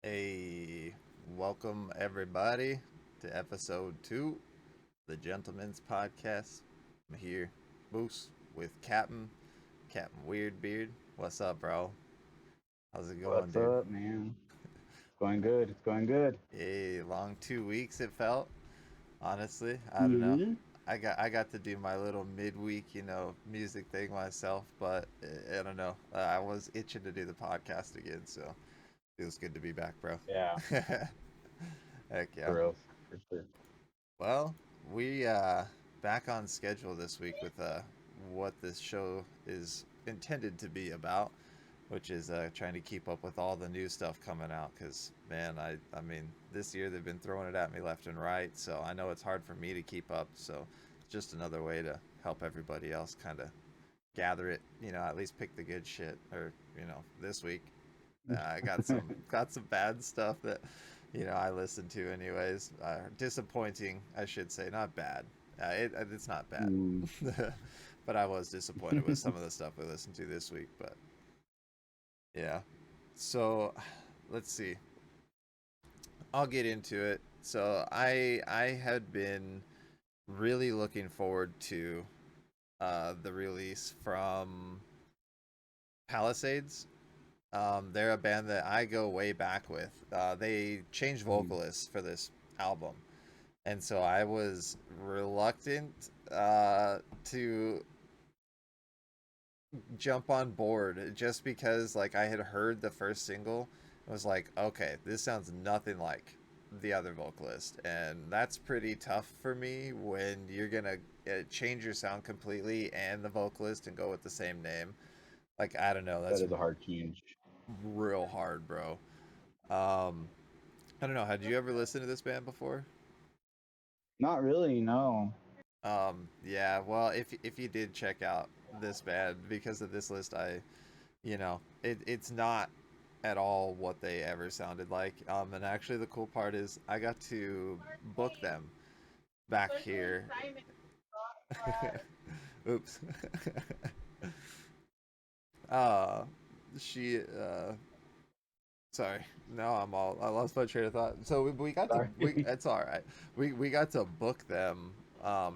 Hey, welcome everybody to episode 2, the Gentleman's Podcast. I'm here, Moose, with Captain Weirdbeard. What's up, bro? How's it going, What's dude? up, man? It's going good. It's going good. Hey, long 2 weeks it felt. Honestly, I don't know. Hmm. I got to do my little midweek, music thing myself, but I don't know. I was itching to do the podcast again, so it was good to be back, bro. Yeah, Heck yeah. for real, for sure. Well, we back on schedule this week with what this show is intended to be about, which is trying to keep up with all the new stuff coming out. Cause man, I mean, this year they've been throwing it at me left and right, so I know it's hard for me to keep up. So it's just another way to help everybody else kind of gather it. At least pick the good shit. Or this week I got some bad stuff that I listen to anyways. Disappointing, I should say, not bad. It's not bad, Mm. but I was disappointed with some of the stuff I listened to this week. But yeah, so let's see. I'll get into it. So I had been really looking forward to the release from Palisades. They're a band that I go way back with. They changed Mm. vocalists for this album, and so I was reluctant to jump on board just because like I had heard the first single. I was like, okay, this sounds nothing like the other vocalist, and that's pretty tough for me when you're gonna change your sound completely and the vocalist and go with the same name. Like I don't know, That that's is a hard change. real hard, bro. Um, I don't know. Had you ever listened to this band before? Not really, no. Yeah. Well, if you did check out this band because of this list, it's not at all what they ever sounded like. And actually, the cool part is I got to book them back here. Oops. uh, she Sorry. No, I lost my train of thought. So we got to Sorry. we it's all right. We got to book them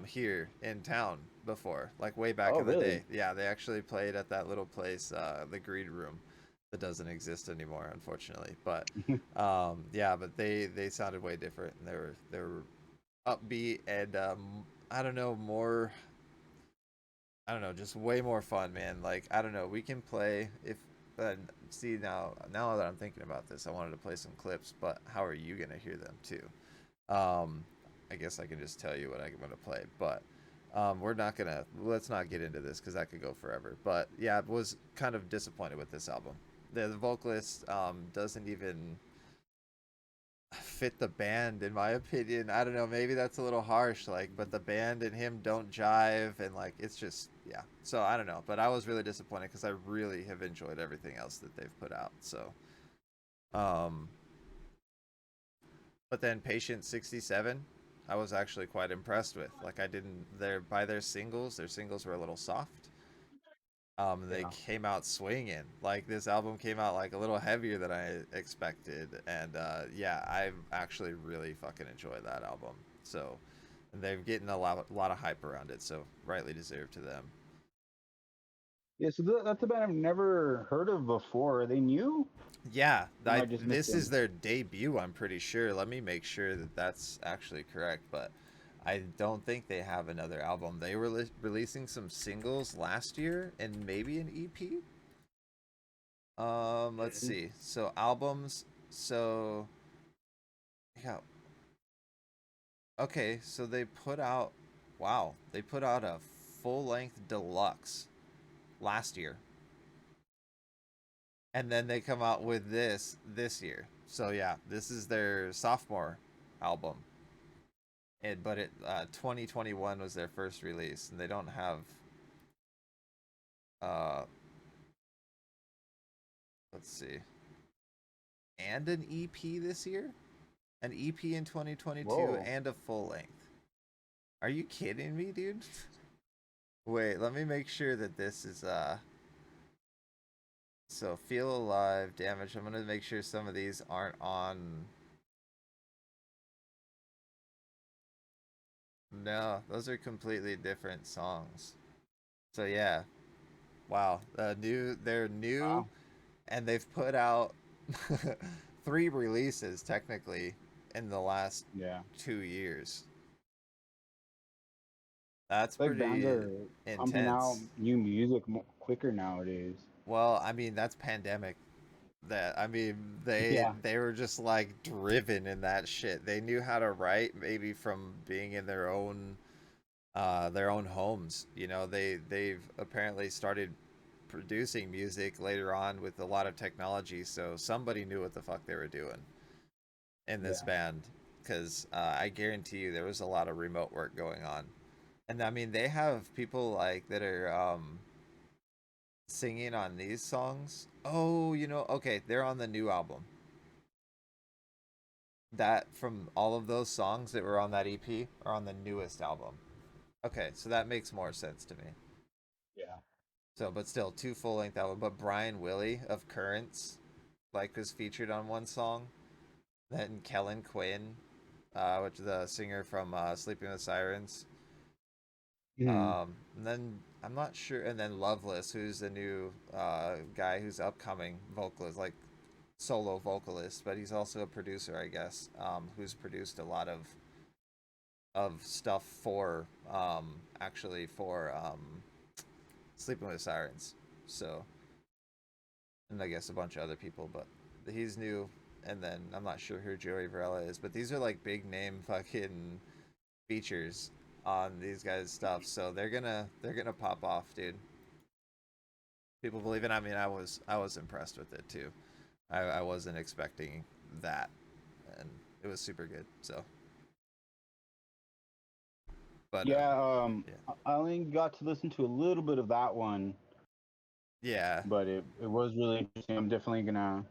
here in town before, like way back Oh, in the really? day. Yeah, they actually played at that little place, the Greed Room, that doesn't exist anymore, unfortunately. But yeah, but they sounded way different, and they were upbeat and I don't know, more, I don't know, just way more fun, man. Like I don't know, we can play if. See, now that I'm thinking about this, I wanted to play some clips, but how are you gonna hear them too? Um, I guess I can just tell you what I'm gonna play, but we're not gonna. Let's not get into this because that could go forever. But yeah, I was kind of disappointed with this album. The vocalist doesn't even fit the band in my opinion. I don't know, maybe that's a little harsh, like, but the band and him don't jive, and like it's just, yeah. So I don't know, but I was really disappointed because I really have enjoyed everything else that they've put out. So um but then Patient 67 I was actually quite impressed with. Like I didn't their by their singles were a little soft. They Yeah. came out swinging. Like this album came out like a little heavier than I expected, and yeah, I actually really fucking enjoy that album. So, and they're getting a lot of hype around it, so rightly deserved to them. Yeah, so that's a band I've never heard of before. Are they new? Yeah, Or am I just this is missing? their debut. I'm pretty sure. Let me make sure that that's actually correct, but I don't think they have another album. They were releasing some singles last year and maybe an EP. Let's Mm. see. So albums. So yeah. Okay. So they put out. Wow. They put out a full length deluxe last year, and then they come out with this year. So yeah, this is their sophomore album. But 2021 was their first release, and they don't have uh let's see, and an EP this year, an EP in 2022, Whoa. and a full length. Are you kidding me, dude? Wait, let me make sure that this is So Feel Alive, Damage. I'm gonna make sure some of these aren't on. No, those are completely different songs. So yeah, wow. They're new, Wow. and they've put out three releases technically in the last Yeah. 2 years. That's Like bands pretty are pumping out intense. new music quicker nowadays. Well, I mean, that's pandemic. That I mean, they Yeah. they were just like driven in that shit. They knew how to write maybe from being in their own homes. You know, they've apparently started producing music later on with a lot of technology, so somebody knew what the fuck they were doing in this Yeah. band because I guarantee you there was a lot of remote work going on. And I mean, they have people like that are singing on these songs. Oh, okay, they're on the new album. That from all of those songs that were on that EP are on the newest album. Okay, so that makes more sense to me. Yeah. So, but still, two full length album. But Brian Willie of Currents, like, was featured on one song. Then Kellen Quinn, which is the singer from Sleeping with Sirens. Mhm. And then I'm not sure. And then Loveless, who's the new guy who's upcoming vocalist, like solo vocalist, but he's also a producer, I guess, who's produced a lot of stuff for actually for Sleeping with Sirens. So, and I guess a bunch of other people, but he's new. And then I'm not sure who Joey Varela is, but these are like big name fucking features on these guys' stuff. So they're gonna pop off, dude. People believe it. I mean, I was impressed with it too. I wasn't expecting that, and it was super good. So, but Yeah. yeah, I only got to listen to a little bit of that one, yeah, but it was really interesting. I'm definitely gonna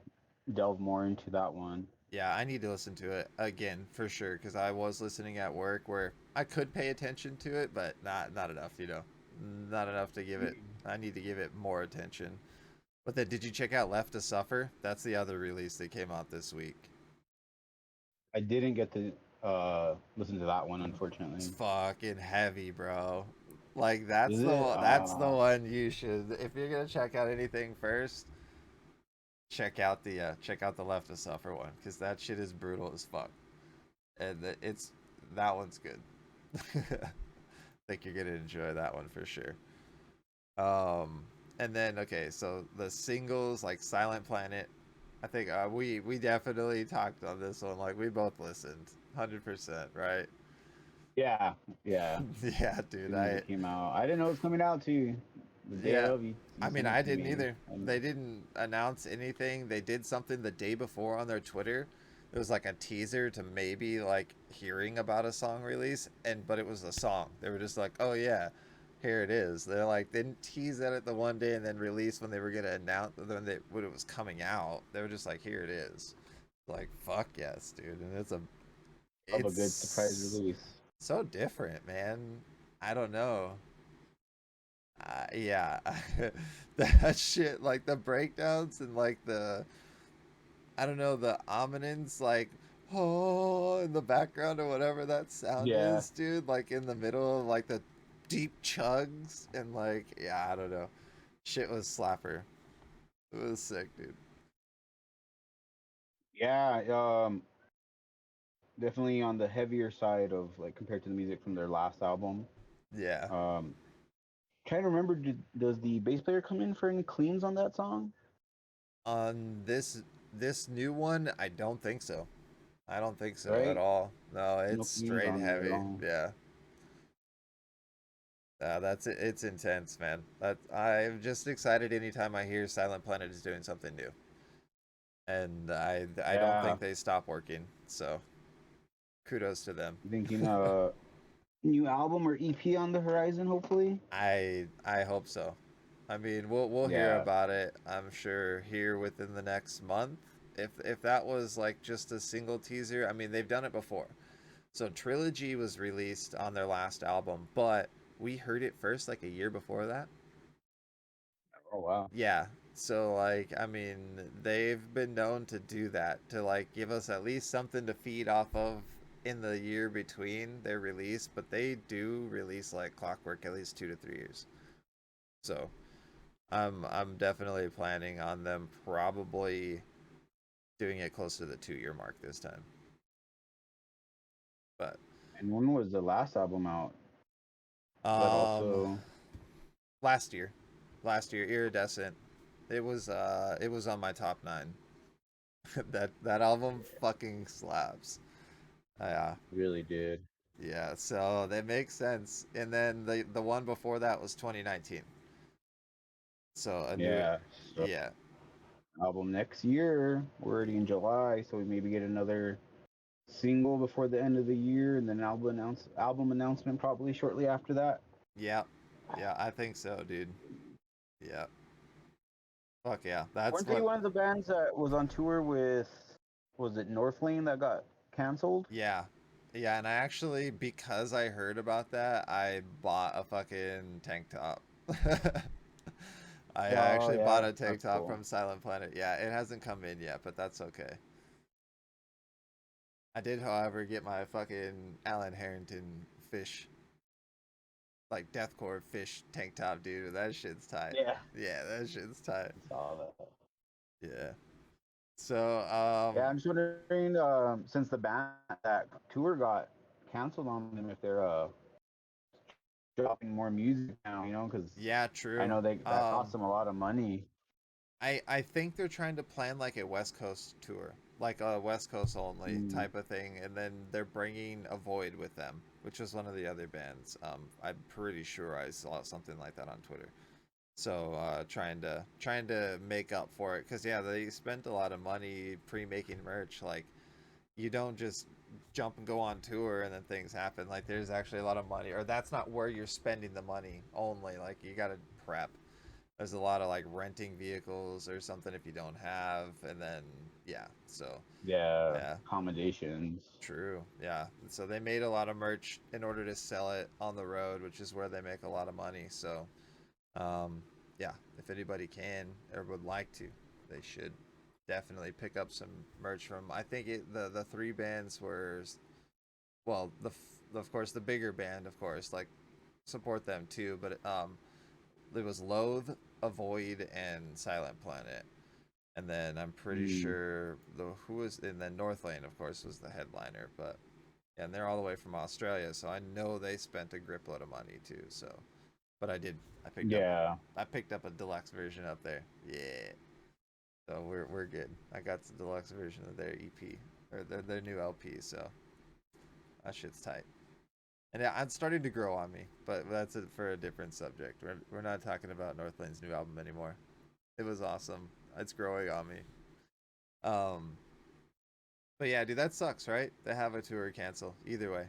delve more into that one. yeah. I need to listen to it again for sure because I was listening at work where I could pay attention to it, but not enough. Not enough to give it. I need to give it more attention. But then, did you check out Left to Suffer? That's the other release that came out this week. I didn't get to listen to that one, It's unfortunately. fucking heavy, bro. Like Is that's the it? one, that's the one you should. If you're gonna check out anything first, check out the Left to Suffer one because that shit is brutal as fuck, and that one's good. I think you're gonna enjoy that one for sure. And then okay, so the singles like Silent Planet, I think we definitely talked on this one. Like we both listened, 100%, right? Yeah. Yeah. Yeah, As dude. soon as it came out, I didn't know it was coming out to the day Yeah, of. I You mean, sent I it to didn't me. either. They didn't announce anything. They did something the day before on their Twitter. It was like a teaser to maybe like hearing about a song release, but it was a song. They were just like, "Oh yeah, here it is." They're like didn't tease at it the one day and then release when they were gonna announce when it was coming out. They were just like, "Here it is." Like fuck yes, dude, and Love a good surprise it's release. so different, man. I don't know. Yeah, that shit, like the breakdowns and like I don't know, the ominins, like, oh, in the background or whatever that sound Yeah. is, dude, like in the middle of like the deep chugs and like, yeah, I don't know. Shit was slapper. It was sick, dude. Yeah. Definitely on the heavier side of like compared to the music from their last album. Yeah. Um, Trying to remember, does the bass player come in for any cleans on that song? On this new one, I don't think so. I don't think so at Right? all. No, No it's cleans straight on there at heavy. all. Yeah. That's it. It's intense, man. I'm just excited anytime I hear Silent Planet is doing something new, and I don't Yeah. think they stop working. So kudos to them. Thinking new album or EP on the horizon, hopefully. I hope so. I mean, we'll hear Yeah. about it. I'm sure here within the next month. If that was like just a single teaser, I mean they've done it before. So Trilogy was released on their last album, but we heard it first like a year before that. Oh wow. Yeah, So like, I mean, they've been known to do that, to like give us at least something to feed off of in the year between their release, but they do release like clockwork at least 2 to 3 years. So I'm definitely planning on them probably doing it close to the 2 year mark this time. But And when was the last album out? That um also. last year. Last year, Iridescent. It was on my top 9. That album fucking slaps. Yeah. Really did. Yeah, so that makes sense. And then the one before that was 2019. So a new Yeah. So yeah. album next year. We're already in July, so we maybe get another single before the end of the year, and then album announcement probably shortly after that. Yeah. Yeah, I think so, dude. Yeah. Fuck yeah. That's Weren't they what one of the bands that was on tour with? Was it Northlane that got canceled? yeah. Yeah, and I actually, because I heard about that, I bought a fucking tank top. I Oh actually bought yeah, a tank that's top cool. from Silent Planet. Yeah, it hasn't come in yet, but that's okay. I did, however, get my fucking Alan Harrington fish, like deathcore fish tank top, dude. That shit's tight. Yeah, Yeah, that shit's tight. I saw that. Yeah. So, Yeah, I'm just wondering, since the band that tour got canceled on them, if they're dropping more music now, because yeah, I true. know that cost them a lot of money. I think they're trying to plan like a West Coast tour, like a West Coast only Mm, type of thing, and then they're bringing a Void with them, which was one of the other bands. I'm pretty sure I saw something like that on Twitter. So trying to make up for it, because yeah, they spent a lot of money pre-making merch. Like you don't just jump and go on tour and then things happen. Like there's actually a lot of money, or that's not where you're spending the money only. Like you got to prep. There's a lot of like renting vehicles or something if you don't have, and then yeah, so yeah, yeah, accommodations. true, yeah. So they made a lot of merch in order to sell it on the road, which is where they make a lot of money. So um, yeah, if anybody can or would like to, they should definitely pick up some merch from. I think the three bands were, well, of course the bigger band, of course, like support them too, but it was Loathe, Avoid, and Silent Planet. And then I'm pretty Mm, sure and then Northlane, of course, was the headliner. But yeah, and they're all the way from Australia, so I know they spent a gripload of money too. So, but yeah, I picked up a deluxe version up there. Yeah, so we're good. I got the deluxe version of their EP or their new LP. So that shit's tight. And yeah, it's starting to grow on me, but that's it for a different subject. We're not talking about Northlane's new album anymore. It was awesome. It's growing on me. Um, but yeah, dude, that sucks, right? To have a tour cancel. Either way,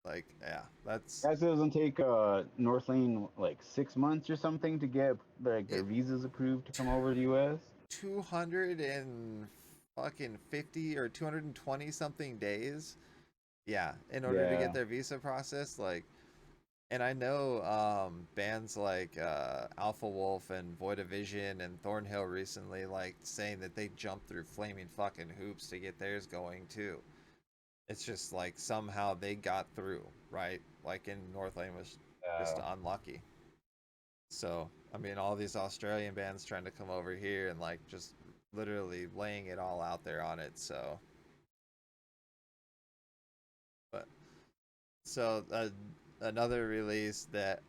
like, yeah, that's guys, it doesn't take Northlane like 6 months or something to get like their it. visas approved to come over to the U.S. 200 and fucking 50 or 220 something days. Yeah, in order to get Yeah, their visa processed, like, and I know bands like Alpha Wolf and Void of Vision and Thornhill recently, like, saying that they jumped through flaming fucking hoops to get theirs going too. It's just like somehow they got through, right? Like in Northlane was just yeah. unlucky. So, I mean, all these Australian bands trying to come over here and like just literally laying it all out there on it. So, but so another release that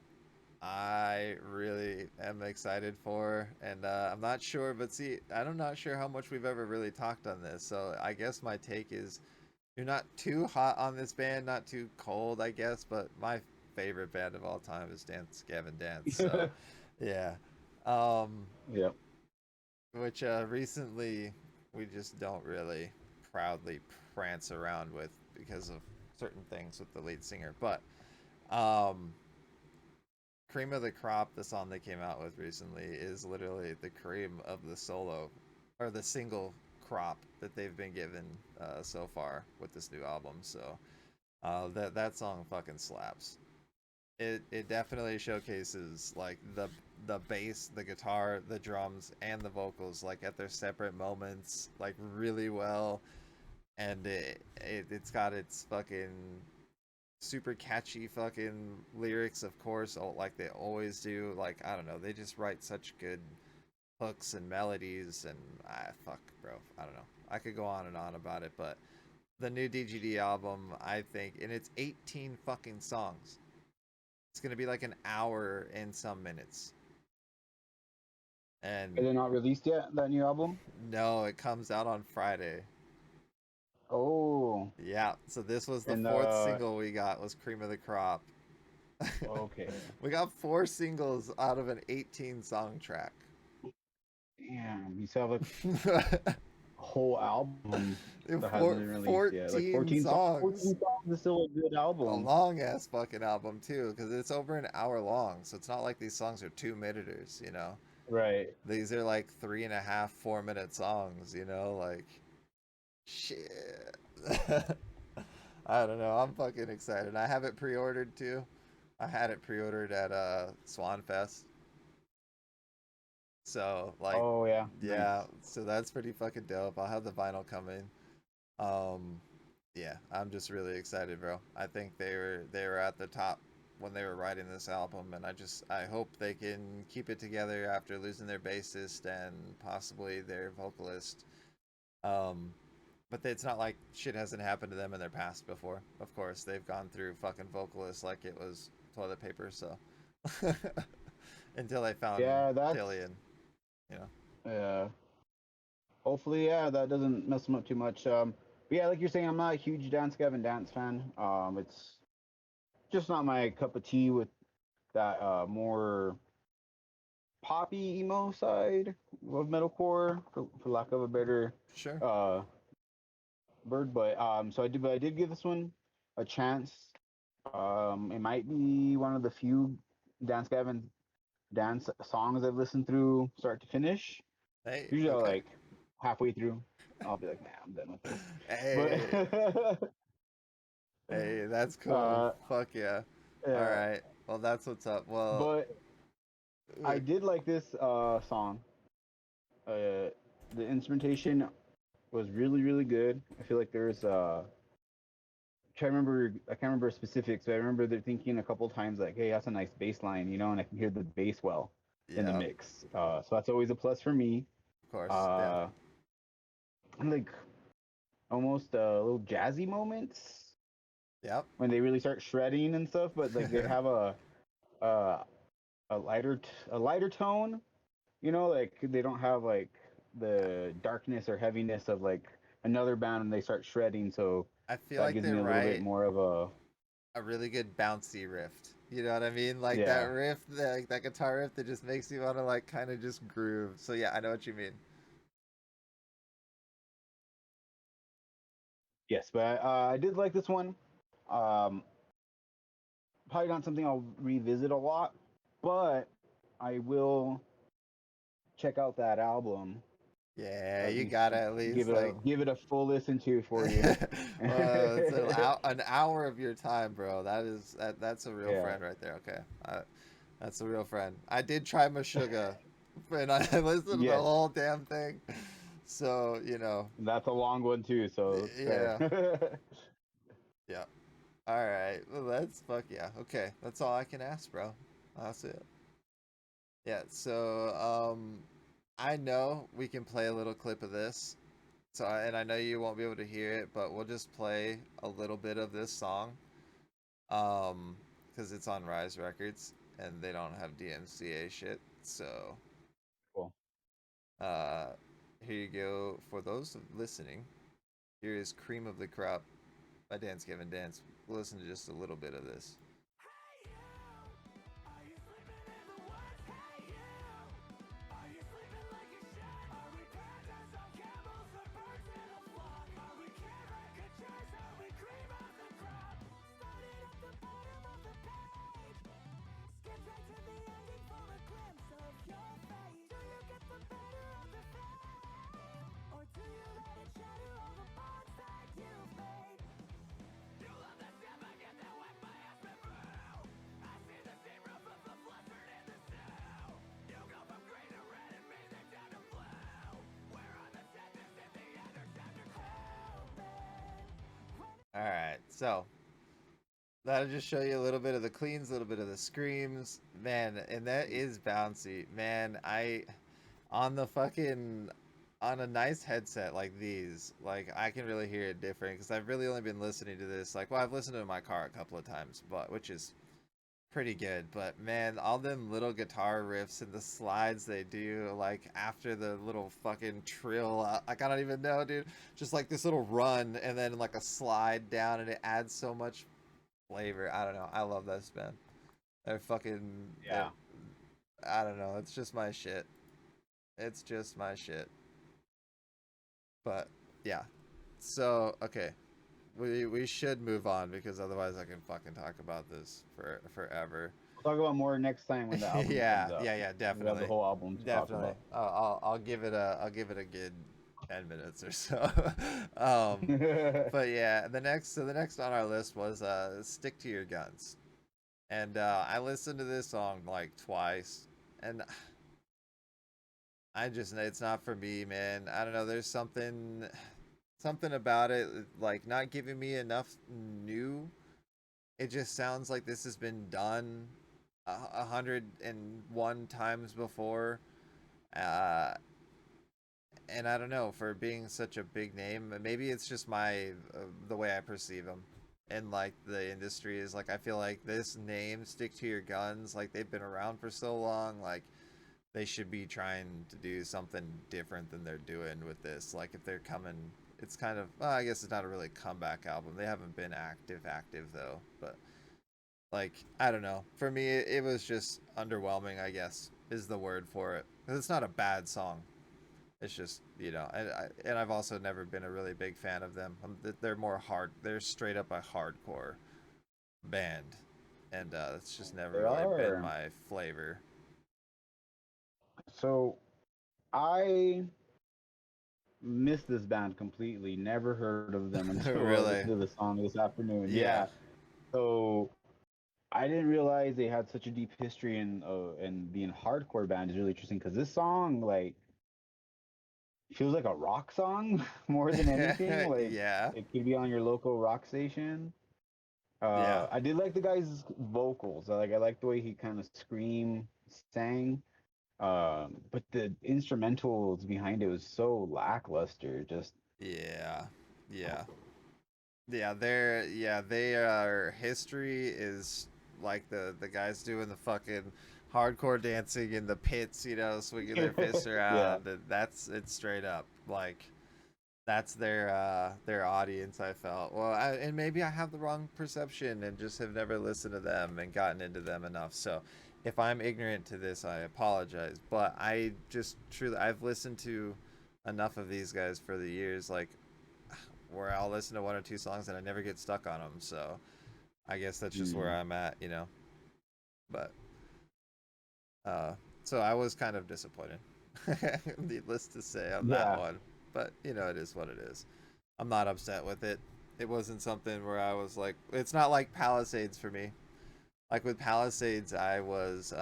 I really am excited for, and I'm not sure, but see, I'm not sure how much we've ever really talked on this. So I guess my take is you're not too hot on this band, not too cold, I guess, but my favorite band of all time is Dance Gavin Dance. So, yeah. Um, Yep. which recently we just don't really proudly prance around with because of certain things with the lead singer. But um, Cream of the Crop, the song they came out with recently, is literally the cream of the solo or the single crop that they've been given so far with this new album. So that song fucking slaps. it definitely showcases like the bass, the guitar, the drums, and the vocals like at their separate moments like really well, and it's got its fucking super catchy fucking lyrics, of course, like they always do. Like I don't know, they just write such good hooks and melodies, and fuck, bro, I don't know. I could go on and on about it, but the new DGD album, I think, and it's 18 fucking songs. It's gonna be like an hour and some minutes. Is And it not released yet, that new album? no, it comes out on Friday. Oh, Yeah, so this was the and fourth single we got was Cream of the Crop. okay. We got 4 singles out of an 18 song track. Damn, you still have a whole album that hasn't been released yet. Like 14 songs. 14 songs is still a good A album. long ass fucking album too, because it's over an hour long. So it's not like these songs are 2 minuters, you know. Right. These are like 3.5, 4 minute songs, you know, like shit. I don't know. I'm fucking excited. I have it pre-ordered too. I had it pre-ordered at Swan Fest. So like Oh yeah. yeah, Nice. so that's pretty fucking dope. I'll have the vinyl coming. Um yeah, I'm just really excited, bro. I think they were at the top when they were writing this album, and I hope they can keep it together after losing their bassist and possibly their vocalist. Um but it's not like shit hasn't happened to them in their past before. Of course, they've gone through fucking vocalists like it was toilet paper, so until they found Yeah, that's Tillian, you know. yeah. Hopefully, yeah, that doesn't mess them up too much. But yeah, like you're saying, I'm not a huge Gavin Dance fan. It's just not my cup of tea with that more poppy emo side of metalcore, for lack of a better Sure. uh bird. But I did give this one a chance. It might be one of the few Gavin Dance songs I've listened through start to finish. Hey, Usually, I okay. like halfway through, I'll be like, "Nah, I'm done with this." Hey, But hey, that's cool. uh, Fuck yeah. All yeah, right. Well, that's what's up. Well, but I did like this song. The instrumentation was really really good. I feel like there's I can't remember specifics, but I remember they're thinking a couple times like, "Hey, that's a nice bass line," and I can hear the bass well in the yeah, of mix. So that's always a plus for me. course. Yeah. Uh, and like almost little jazzy moments Yep. when they really start shredding and stuff, but like they have a a lighter tone, like they don't have like the darkness or heaviness of like another band when they start shredding, so I feel that like gives they me a little bit write more of a a really good bouncy riff. You know what I mean? Like that yeah. riff, that guitar riff that just makes you want to like kind of just groove. So yeah, I know what you mean. Yes, but I did like this one. Um, Probably not something I'll revisit a lot, but I will check out that album. Yeah, At you least gotta at least like give it a full listen to for you. it's an hour of your time, bro. That's a real Yeah. friend right there. Okay, that's a real friend. I did try Meshuggah, and I listened to the Yes, whole damn thing. So that's a long one too, so it's yeah, fair. yeah. All right, well, that's fuck yeah. Okay, that's all I can ask, bro. That's it. Yeah. So I know we can play a little clip of this. So and I know you won't be able to hear it, but we'll just play a little bit of this song. Because it's on Rise Records and they don't have DMCA shit. So, Cool. uh, here you go. For those listening, here is "Cream of the Crop" by Dance Gavin Dance. We'll listen to just a little bit of this. So that'll just show you a little bit of the cleans, a little bit of the screams, man. And that is bouncy, man. I on the fucking on a nice headset like these, like I can really hear it different because I've really only been listening to this. Like, well, I've listened to it in my car a couple of times, but which is pretty good. But man, all them little guitar riffs and the slides they do, like after the little fucking trill, like I don't even know, dude. Just like this little run and then like a slide down, and it adds so much flavor. I don't know. I love this band. They're fucking. Yeah. I don't know. It's just my shit. It's just my shit. But yeah. So okay, we should move on because otherwise I can fucking talk about this for forever. We'll talk about more next time when the album yeah, comes out. yeah, We have definitely, the whole album to definitely. talk I'll give it a good 10 minutes or so. about. But yeah, the next on our list was "Stick to Your Guns," and I listened to this song like twice, and it's not for me, man. I don't know. There's something about it, like not giving me enough new. It just sounds like this has been done 101 times before. Uh, and I don't know, for being such a big name, maybe it's just my the way I perceive him. And like the industry is like, I feel like this name, "Stick to Your Guns," like they've been around for so long, like they should be trying to do something different than they're doing with this. Like if they're coming, it's kind of, well, I guess it's not a really comeback album. They haven't been active though, but like I don't know. For me, it was just underwhelming, I guess is the word for it. 'Cause it's not a bad song. It's just, and I've also never been a really big fan of them. They're more hard. They're straight up a hardcore band, and it's just never They really been are. my flavor. So I missed this band completely. Never heard of them until I Really? listened to the song this afternoon. Yeah. Yeah. So I didn't realize they had such a deep history in being hardcore band is really interesting because this song like feels like a rock song more than anything. Like Yeah. it could be on your local rock station. Yeah. I did like the guy's vocals. I like the way he kind of sang. But the instrumentals behind it was so lackluster. Just Yeah. Yeah. Their history is like the guys doing the fucking hardcore dancing in the pits, swinging their fists yeah, around. And that's it's straight up like that's their audience. I felt and maybe I have the wrong perception and just have never listened to them and gotten into them enough. So if I'm ignorant to this, I apologize. But I just truly I've listened to enough of these guys for the years, like where I'll listen to one or two songs and I never get stuck on them. So I guess that's just where mm, I'm at. But uh, so I was kind of disappointed, needless to say, on that yeah. one. But it is what it is. I'm not upset with it. It wasn't something where I was like, it's not like Palisades for me. Like with Palisades, I was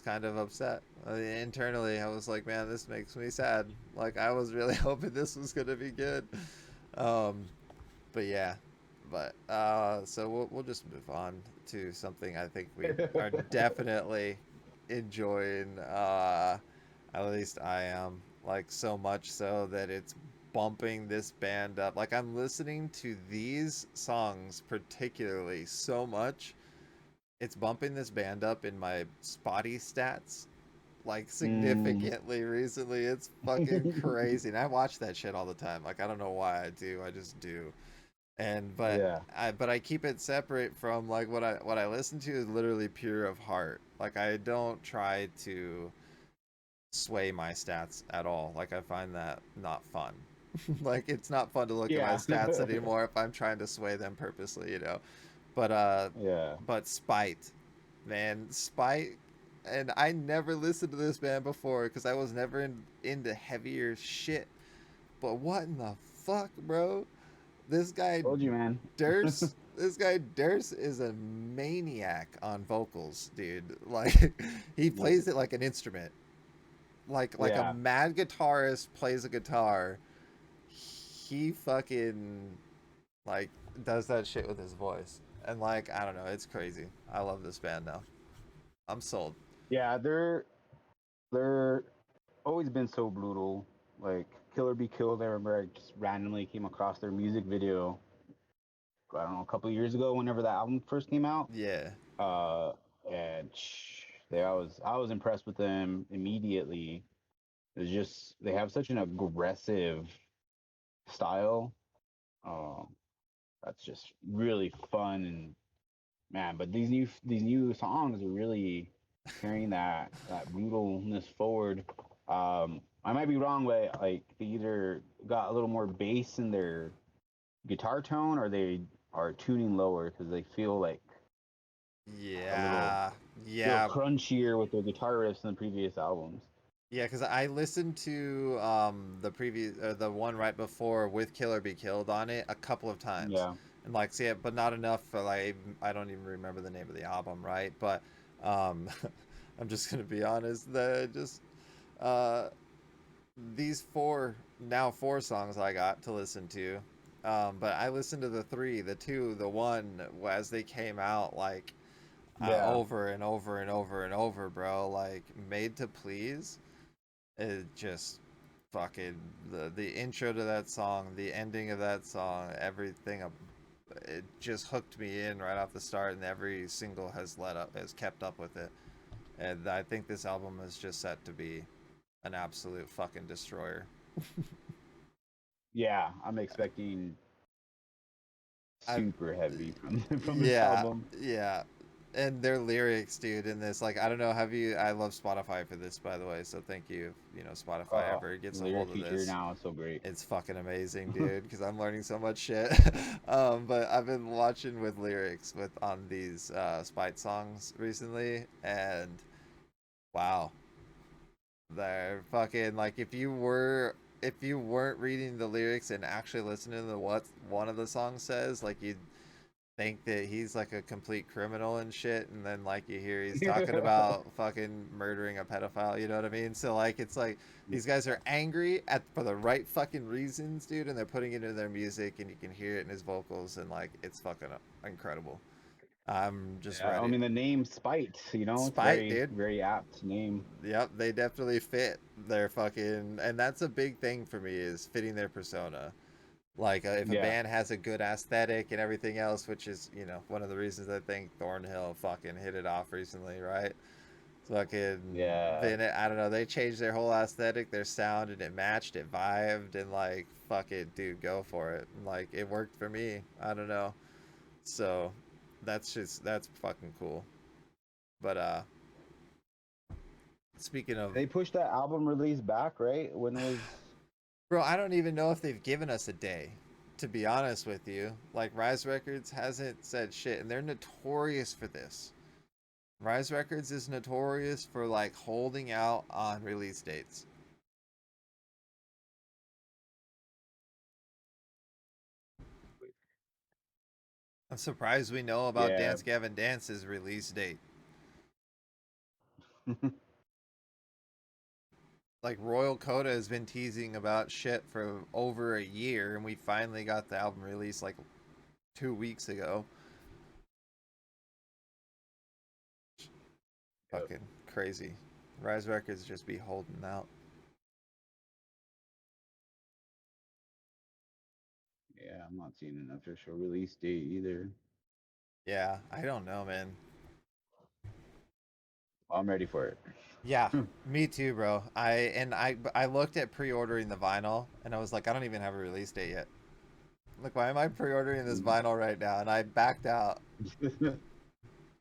kind of upset. Internally, I was like, man, this makes me sad. Like, I was really hoping this was going to be good. Um, but yeah. So we'll just move on to something I think we are definitely enjoying. At least I am. Like, so much so that it's bumping this band up. Like, I'm listening to these songs particularly so much, it's bumping this band up in my spotty stats like Mm, significantly recently. It's fucking crazy. And I watch that shit all the time. Like I don't know why I do. I just do. And yeah. but I keep it separate from like what I listen to is literally pure of heart. Like I don't try to sway my stats at all. Like I find that not fun. Like it's not fun to look at my Yeah. stats anymore if I'm trying to sway them purposely. But yeah. Spite, man, Spite, and I never listened to this band before because I was never into heavier shit. But what in the fuck, bro? This guy Told you, man. Durst is a maniac on vocals, dude. Like he Yeah. plays it like an instrument. Like a Yeah. mad guitarist plays a guitar. he fucking like does that shit with his voice, and like I don't know, it's crazy. I love this band now. I'm sold. Yeah, they're always been so brutal. Like Killer Be Killed, I remember I just randomly came across their music video. I don't know, a couple of years ago, whenever that album first came out. Yeah, Uh, and I was impressed with them immediately. It's just they have such an aggressive style. Um, that's just really fun and man. But these new songs are really carrying that brutalness forward. I might be wrong, but like they either got a little more bass in their guitar tone, or they are tuning lower because they feel like a little yeah, little yeah, crunchier with their guitar riffs than the previous albums. yeah. Because I listened to the previous the one right before with Killer Be Killed on it a couple of times, Yeah, and like see it, but not enough for like I don't even remember the name of the album, right? But um, I'm just gonna be honest that just uh these four songs I got to listen to. But I listened to the three, the two, the one as they came out, like yeah, over and over and over and over, bro. Like Made to Please, it just fucking the intro to that song, the ending of that song, everything. It just hooked me in right off the start, and every single has kept up with it. And I think this album is just set to be an absolute fucking destroyer. yeah. I'm expecting I super heavy from this Yeah, album. yeah. And their lyrics, dude, in this, like, I don't know, have you, I love Spotify for this, by the way, so thank you, if, Spotify ever gets a Lyric hold of feature this. now is so great. It's fucking amazing, dude, because I'm learning so much shit. But I've been watching with lyrics on these Spite songs recently, and wow, they're fucking, like, if you weren't reading the lyrics and actually listening to what one of the songs says, like, you'd think that he's like a complete criminal and shit, and then like you hear he's talking about fucking murdering a pedophile, you know what I mean? So like it's like these guys are angry at for the right fucking reasons, dude, and they're putting it into their music, and you can hear it in his vocals, and like it's fucking incredible. I'm just Yeah, I ready. mean the name Spite, it's Spite, very dude. very apt name. Yep, they definitely fit their fucking, and that's a big thing for me is fitting their persona. Like if a Yeah, band has a good aesthetic and everything else, which is one of the reasons I think Thornhill fucking hit it off recently, right? Fucking yeah, I don't know, they changed their whole aesthetic, their sound, and it matched, it vibed, and like fuck it, dude, go for it. And, like it worked for me. I don't know. So that's fucking cool. But speaking of, they pushed that album release back, right? When was bro, I don't even know if they've given us a day. To be honest with you, like Rise Records hasn't said shit, and they're notorious for this. Rise Records is notorious for like holding out on release dates. I'm surprised we know about yeah. Dance Gavin Dance's release date. Like Royal Coda has been teasing about shit for over a year, and we finally got the album released like 2 weeks ago. Yep. Fucking crazy. Rise Records just be holding out. Yeah, I'm not seeing an official release date either. Yeah, I don't know, man. I'm ready for it. Yeah, me too, bro. I looked at pre-ordering the vinyl, and I was like, I don't even have a release date yet. Like, why am I pre-ordering this vinyl right now? And I backed out.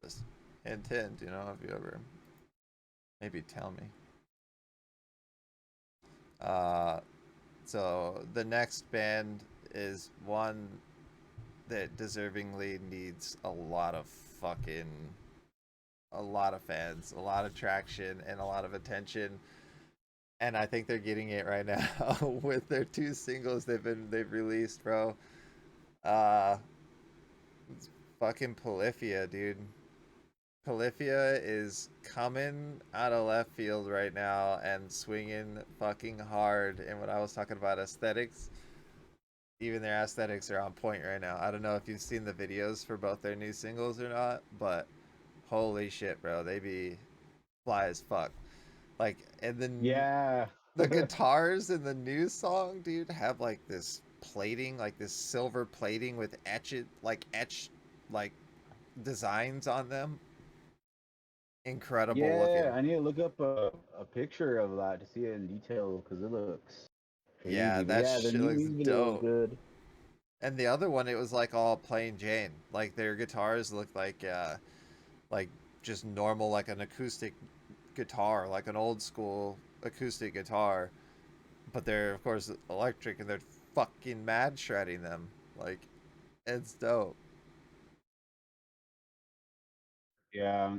Just hint, hint. If you ever maybe tell me. Uh, so the next band is one that deservingly needs fucking a lot of fans, a lot of traction, and a lot of attention. And I think they're getting it right now with their two singles they've released, bro. Uh, it's fucking Polyphia, dude. Polyphia is coming out of left field right now and swinging fucking hard. And when I was talking about aesthetics, Even their aesthetics are on point right now. I don't know if you've seen the videos for both their new singles or not, but holy shit, bro, they be fly as fuck. Like, and then Yeah. the guitars in the new song, dude, have like this plating, like this silver plating with etched like designs on them. Incredible Yeah, looking. I need to look up a picture of that to see it in detail because it looks Yeah, crazy. But that yeah, the shit new looks music video was dope. good. And the other one, it was like all plain Jane. Like their guitars looked like just normal, like an acoustic guitar, like an old school acoustic guitar. But they're of course electric, and they're fucking mad shredding them. Like it's dope. Yeah,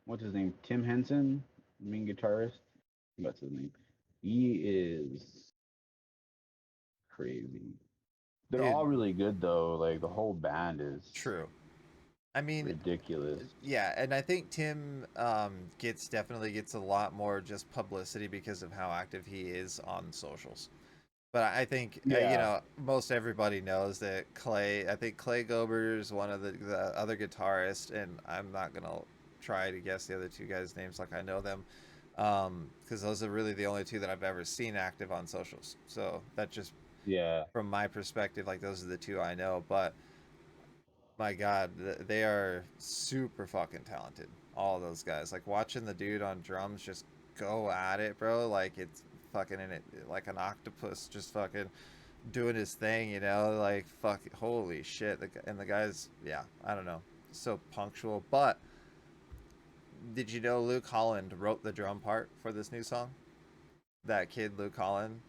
what's his name? Tim Henson, main guitarist. That's his name. He is crazy. They're Dude, all really good though. Like the whole band is true. I mean, ridiculous. yeah, and I think Tim definitely gets a lot more just publicity because of how active he is on socials. But I think Yeah, most everybody knows that Clay. I think Clay Gober is one of the other guitarists, and I'm not gonna try to guess the other two guys' names like I know them, because those are really the only two that I've ever seen active on socials. So that just yeah, from my perspective, like those are the two I know. But my God, they are super fucking talented. All those guys, like watching the dude on drums just go at it, bro. Like it's fucking in it like an octopus, just fucking doing his thing, like fuck, holy shit. And the guys, yeah, I don't know, so punctual. But did you know Luke Holland wrote the drum part for this new song? That kid, Luke Holland.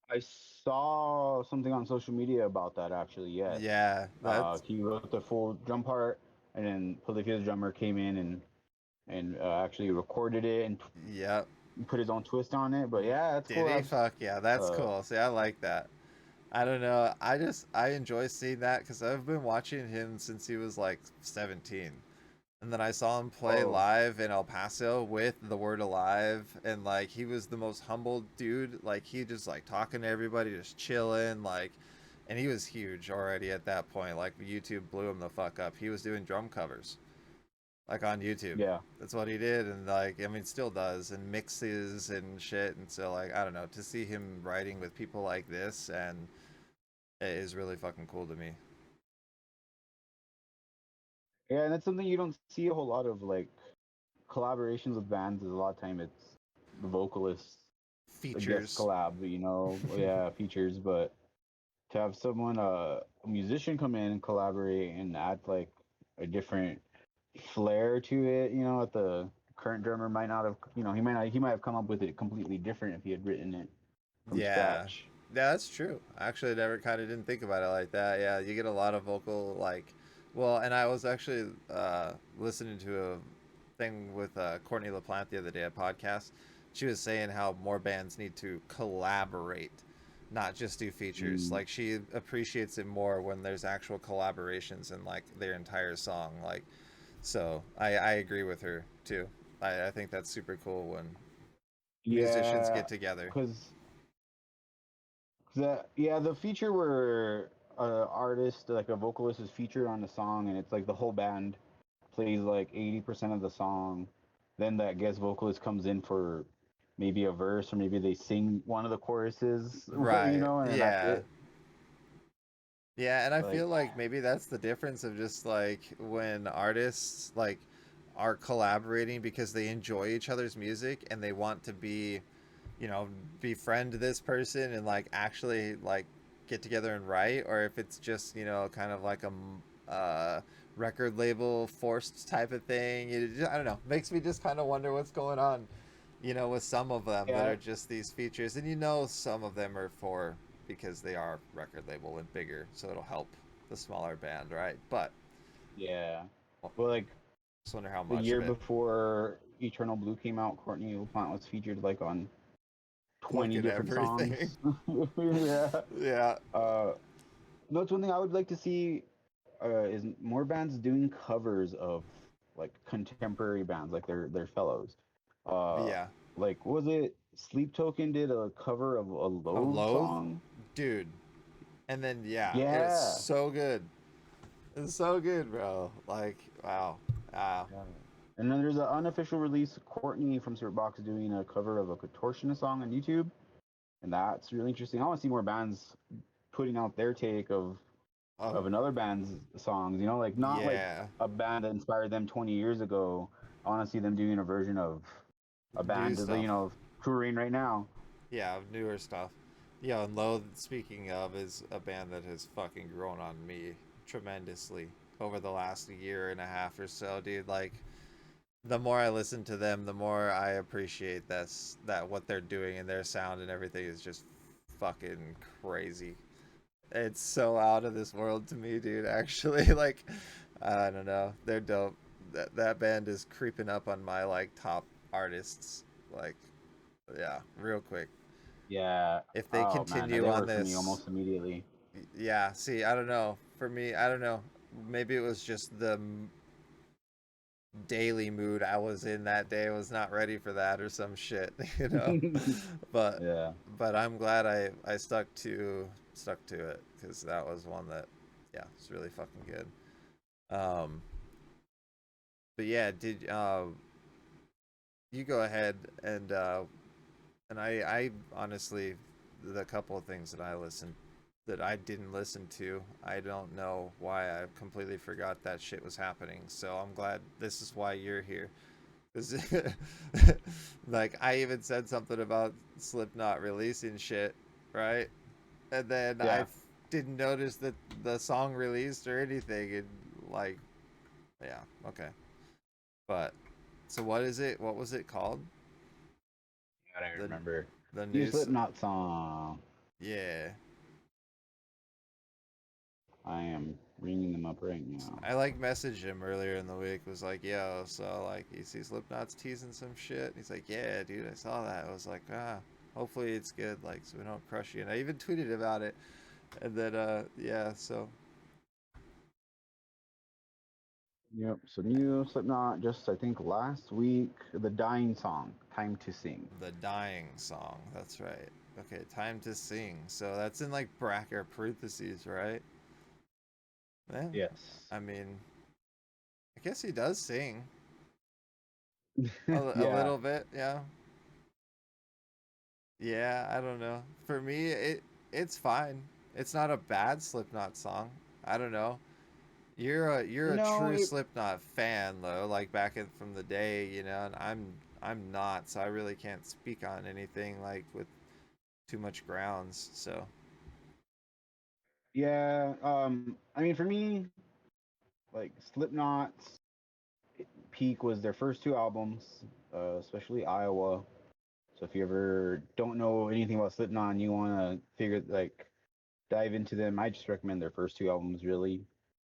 I saw something on social media about that actually. Yes, Yeah, that's he wrote the full drum part, and then Polyphia's drummer came in and actually recorded it and yep. put his own twist on it. But yeah, that's Did cool. he? I've Fuck yeah, that's uh, cool. See, I like that. I don't know. I enjoy seeing that because I've been watching him since he was like 17. And then I saw him play oh live in El Paso with the Word Alive, and like he was the most humble dude. Like he just like talking to everybody, just chilling, like, and he was huge already at that point. Like YouTube blew him the fuck up. He was doing drum covers, like on YouTube. yeah. That's what he did, and like I mean, still does, and mixes and shit. And so like I don't know, to see him writing with people like this, and it is really fucking cool to me. Yeah, and that's something you don't see a whole lot of, like collaborations with bands. Is a lot of time it's the vocalists, a guest Features. collab, yeah, features. But to have someone, a musician, come in and collaborate and add like a different flair to it, that the current drummer might not have, he might have come up with it completely different if he had written it from Yeah. scratch. Yeah, that's true. Actually, I never kind of didn't think about it like that. Yeah, you get a lot of vocal like, well, and I was actually listening to a thing with Courtney LaPlante the other day, a podcast. She was saying how more bands need to collaborate, not just do features. Mm, Like she appreciates it more when there's actual collaborations in like their entire song. Like, so I agree with her too. I think that's super cool when musicians yeah, get together. because the feature where a artist, like a vocalist, is featured on the song, and it's like the whole band plays like 80% of the song. Then that guest vocalist comes in for maybe a verse, or maybe they sing one of the choruses, Right. and then that's Yeah. it. Yeah, and I Like, feel like maybe that's the difference of just like when artists like are collaborating because they enjoy each other's music and they want to befriend this person and like actually like get together and write, or if it's just, kind of like record label forced type of thing. I don't know. Makes me just kind of wonder what's going on, with some of them that yeah, are just these features, and some of them are for because they are record label and bigger, so it'll help the smaller band, right? But yeah. well, Well, like just wonder how the much of year it. before Eternal Blue came out, Courtney LaPlante was featured like on Look 20 at different everything. songs. Yeah. Yeah, Uh, no, it's one thing I would like to see, is more bands doing covers of like contemporary bands, like their fellows. Uh, yeah. like was it Sleep Token did a cover of a A Loathe loathe, song? dude. And then yeah, it's Yeah. so good. It's so good, bro. Like wow, wow. Yeah. And then there's an unofficial release. Courtney from Box doing a cover of a Contortionist song on YouTube, and that's really interesting. I want to see more bands putting out their take Oh of another band's songs. You know, like not like yeah, a band that inspired them 20 years ago. I want to see them doing a version of a new band that stuff. touring right now. Yeah, newer stuff. Yeah, and Loathe, speaking of, is a band that has fucking grown on me tremendously over the last year and a half or so, dude. Like, the more I listen to them, the more I appreciate that what they're doing and their sound and everything is just fucking crazy. It's so out of this world to me, dude. Actually, like, I don't know, they're dope. That band is creeping up on my like top artists. Like, yeah, real quick. Yeah. If they Oh man, continue they on were for me this, almost immediately. yeah. See, I don't know. For me, I don't know. Maybe it was just the daily mood I was in that day. I was not ready for that or some shit, you know. But Yeah. but I'm glad I stuck to it because that was one that yeah, it's really fucking good. Um, but yeah, did you go ahead and I honestly the couple of things that I listened that I didn't listen to, I don't know why I completely forgot that shit was happening. So I'm glad this is why you're here. 'Cause like I even said something about Slipknot releasing shit, right? And then Yeah. didn't notice that the song released or anything, and like, yeah, okay. But so what is it? What was it called? I don't The remember. the New news. Slipknot song. Yeah, I am ringing them up right now. I like messaged him earlier in the week. Was like, yo, so like you see Slipknot's teasing some shit. And he's like, yeah, dude, I saw that. I was like, hopefully it's good, like so we don't crush you. And I even tweeted about it. And then yeah, so Yep. So new Slipknot just I think last week. The Dying song, Time to Sing. the dying song. That's right. Okay, time to sing. So that's in like bracket or parentheses, right? Yeah. Yes. I mean, I guess he does sing a Yeah. little bit. Yeah. Yeah. I don't know. For me, it's fine. It's not a bad Slipknot song. I don't know. You're a No, true it Slipknot fan though, like back in from the day, you know, and I'm not, so I really can't speak on anything like with too much grounds. So yeah, I mean for me, like Slipknot's peak was their first two albums, especially Iowa. So if you ever don't know anything about Slipknot and you want to figure like dive into them, I just recommend their first two albums really.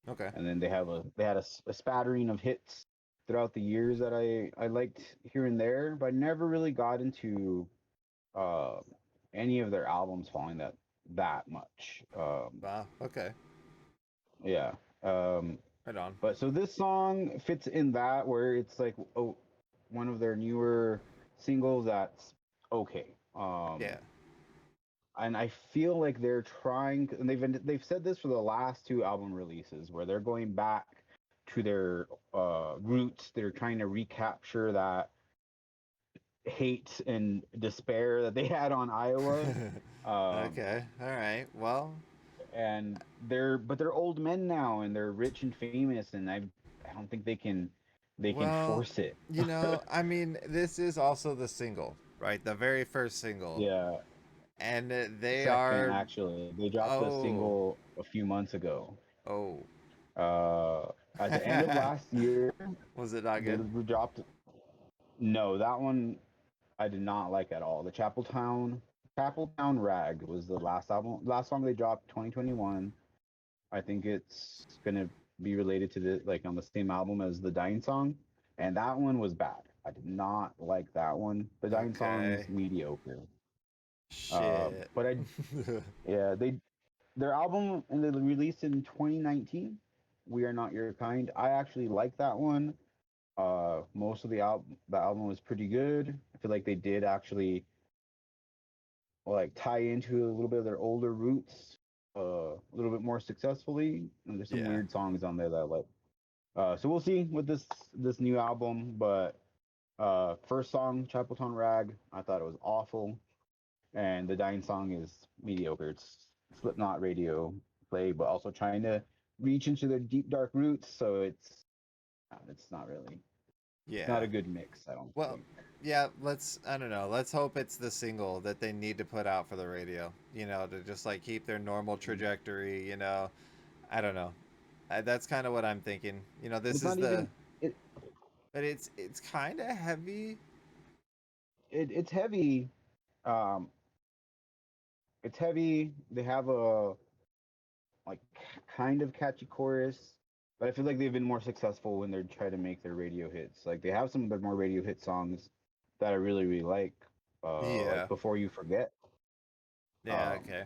okay. And then they had a spattering of hits throughout the years that I liked here and there, but I never really got into uh any of their albums following that much. Wow. Okay. Yeah. Um, Right on. but so this song fits in that where it's like one of their newer singles that's okay. Yeah. And I feel like they're trying, and they've said this for the last two album releases, where they're going back to their roots. They're trying to recapture that hate and despair that they had on Iowa. Um, Okay. All right. Well, and they're old men now, and they're rich and famous, and I don't think they can well, force it. you know, I mean, this is also the single, right? The very first single, Yeah, and they second are. actually. They dropped a Oh. single a few months ago. Oh. Uh, at the end of last year, Was it not they good? dropped. No, that one I did not like at all. The Chapeltown Rag was the last song they dropped 2021. I think it's gonna be related to the like on the same album as the Dying song, and that one was bad. I did not like that one. The Dying song's Okay. mediocre. Shit. But I yeah their album and they released in 2019. We Are Not Your Kind. I actually like that one. Most of the album was pretty good. I feel like they did actually like tie into a little bit of their older roots. a little bit more successfully, and there's some Yeah. weird songs on there that I like. So we'll see with this new album, but first song, Chapelton Rag, I thought it was awful, and the Dying song is mediocre. It's Slipknot radio play, but also trying to reach into their deep dark roots. So it's not really not Yeah. a good mix, I don't Well, think. yeah, I don't know. Let's hope it's the single that they need to put out for the radio, to just like keep their normal trajectory. I don't know. That's kind of what I'm thinking. But This it's is not the, even it. but it's kind of heavy. It's heavy. Um, it's heavy. They have a like kind of catchy chorus, but I feel like they've been more successful when they're trying to make their radio hits. Like they have some of their more radio hit songs that I really like. Like Yeah. Before You Forget. Yeah, Um, okay.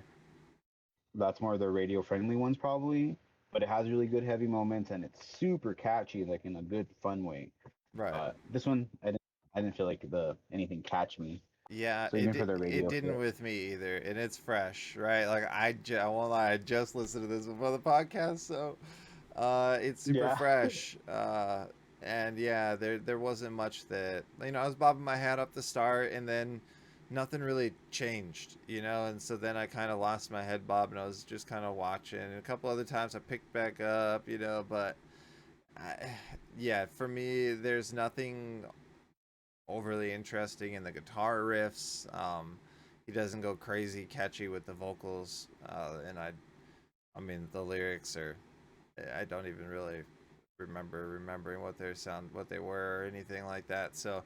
that's more of their radio friendly ones probably, but it has really good heavy moments and it's super catchy, like in a good fun way. Right. This one I didn't feel like the anything catch me. Yeah, So even for their it radio didn't hit, with me either, and it's fresh, right? Like I won't lie, I just listened to this before the podcast, so it's super yeah, fresh. And yeah, there wasn't much that I was bobbing my hat up the start, and then nothing really changed. And so then I kind of lost my head bob, and I was just kind of watching. And a couple other times I picked back up, but I, yeah, for me, there's nothing overly interesting in the guitar riffs. He doesn't go crazy catchy with the vocals, and I mean the lyrics are. I don't even really remembering what they were or anything like that. So,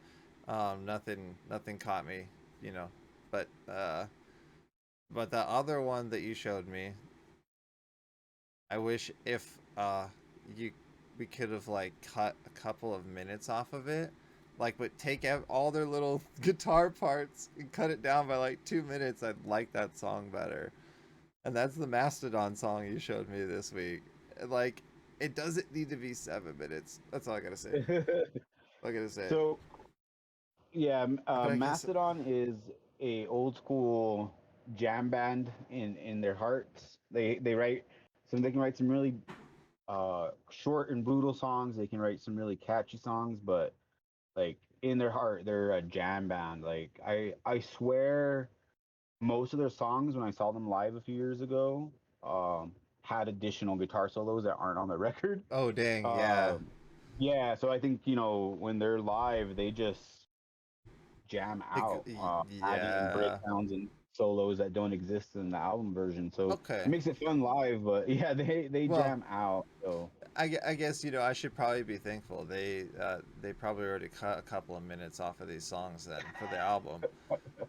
nothing caught me, you know. But but the other one that you showed me, I wish if you we could have like cut a couple of minutes off of it, like but take out all their little guitar parts and cut it down by like 2 minutes. I'd like that song better. And that's the Mastodon song you showed me this week. Like it doesn't need to be 7 minutes. That's all I gotta say. I gotta say. so yeah, But I guess Mastodon is a old school jam band in their hearts. They write they can write some really short and brutal songs. They can write some really catchy songs, but like in their heart, they're a jam band. Like I swear, most of their songs when I saw them live a few years ago, had additional guitar solos that aren't on the record. oh dang, yeah. Um, yeah, so I think when they're live, they just jam out, adding in Yeah. breakdowns and solos that don't exist in the album version. So it Okay. makes it fun live, but yeah, they Well, jam out. So I guess I should probably be thankful. They probably already cut a couple of minutes off of these songs then for the album.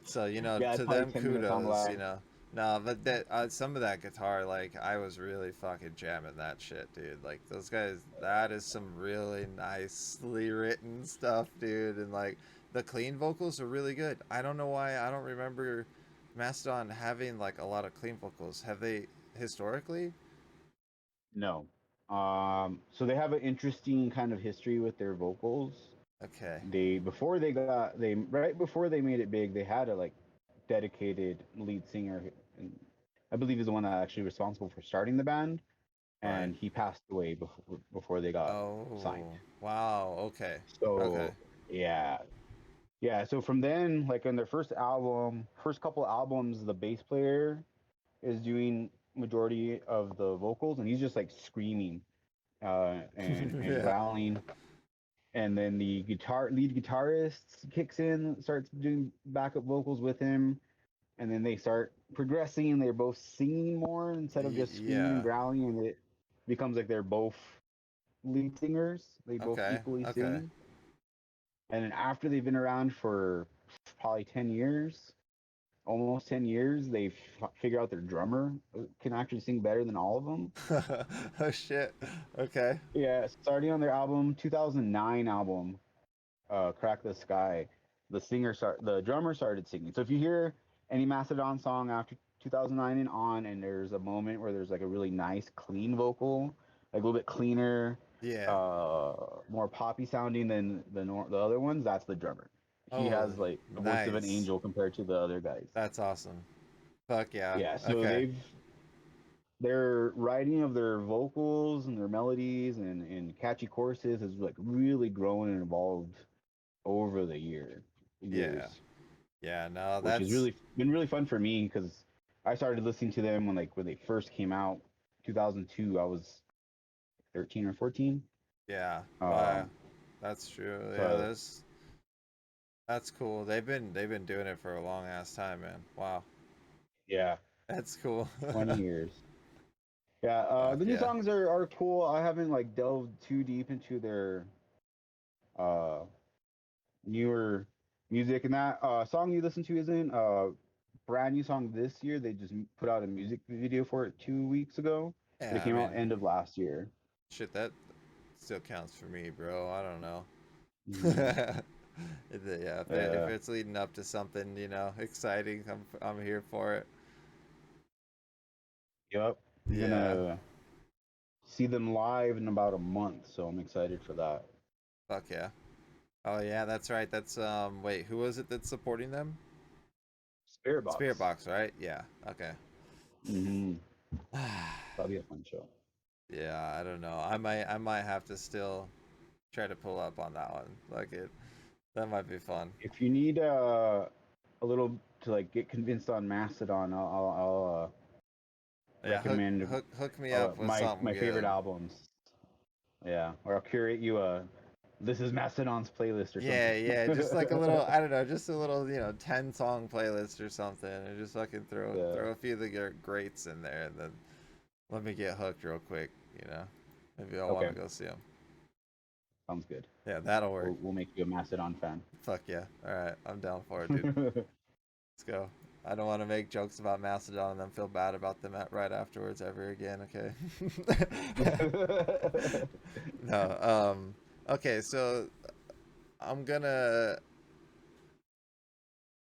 So yeah, it's to probably them 10 minutes on kudos. live. No, but that some of that guitar, like I was really fucking jamming that shit, dude. Like those guys, that is some really nicely written stuff, dude. And like the clean vocals are really good. I don't know why I don't remember Mastodon having like a lot of clean vocals. Have they historically? No. So they have an interesting kind of history with their vocals. Okay. They right before they made it big, they had a like dedicated lead singer, and I believe he's the one that actually responsible for starting the band, Right. and he passed away before they got signed. Oh, wow. Okay. Okay. So yeah, yeah. So from then, like on their first couple albums, the bass player is doing majority of the vocals, and he's just like screaming and Yeah. growling. And then the lead guitarist kicks in, starts doing backup vocals with him, and then they start progressing. They're both singing more instead of just screaming and Yeah. growling, and it becomes like they're both lead singers. They both Okay. equally Okay. sing. And then after they've been around for probably 10 years, almost 10 years, they figure out their drummer can actually sing better than all of them. Oh shit. Okay. Yeah, starting on their album, 2009 album, Crack the Sky, the drummer started singing. So if you hear any Mastodon song after 2009 and on, and there's a moment where there's like a really nice, clean vocal, like a little bit cleaner, Yeah. more poppy sounding than the other ones, that's the drummer. He Oh, has like the voice of an nice. angel compared to the other guys. That's awesome. Fuck yeah. Yeah, so Okay. their writing of their vocals and their melodies and catchy choruses has like really grown and evolved over the Yeah. years, Yeah, no, which has that's really been really fun for me because I started listening to them when they first came out, 2002. I was 13 or 14. yeah. Um, That's true. Yeah, so that's cool. They've been doing it for a long ass time, man. Wow. yeah, That's cool. 20 years. Yeah, Fuck the new yeah. songs are cool. I haven't like delved too deep into their uh newer music, and that song you listened to isn't brand new song this year. They just put out a music video for it 2 weeks ago, but it Yeah, I came out mean, end of last year. shit, that still counts for me, bro. I don't know. Hmm. Yeah, if Yeah, it's leading up to something, exciting, I'm here for it. yep. I'm Yeah. gonna see them live in about a month, so I'm excited for that. Fuck yeah. Oh yeah, that's right. That's wait, who was it that's supporting them? Spirit Spirit Box. Box, right? Yeah. Okay. Mm-hmm. That'll be a fun show. Yeah, I don't know. I might have to still try to pull up on that one. Like it that might be fun. If you need a little to like get convinced on Mastodon, I'll Yeah, recommend hook me up with something my favorite good. albums. Yeah, or I'll curate you a this is Mastodon's playlist or Yeah, something. yeah, just like a little, I don't know, just a little, 10-song playlist or something, and just fucking throw Yeah. throw a few of the greats in there, and then let me get hooked real quick, you know. Maybe I'll want Okay. to go see them. Sounds good. Yeah, that'll work. We'll make you a Mastodon fan. Fuck yeah. All right, I'm down for it, dude. Let's go. I don't want to make jokes about Mastodon and then feel bad about them right afterwards ever again. Okay. No. Okay, so I'm gonna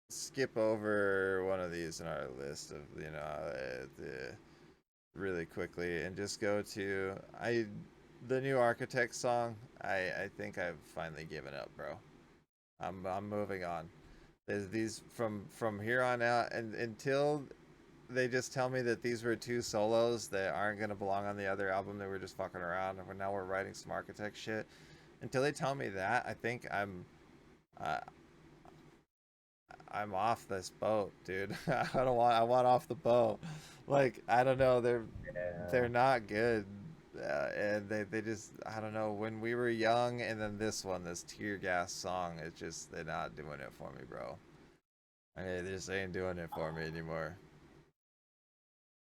skip over one of these in our list of really quickly and just go to the new Architect song. I think I've finally given up, bro. I'm moving on. There's these from here on out and until they just tell me that these were two solos that aren't gonna belong on the other album. They were just fucking around, and now we're writing some Architect shit. Until they tell me that, I think uh, I'm off this boat, dude. I don't want. I want off the boat. Like I don't know. They're Yeah. not good, and they just I don't know. When we were young, and then this tear gas song, it's just they're not doing it for me, bro. I mean, they just ain't doing it for me anymore.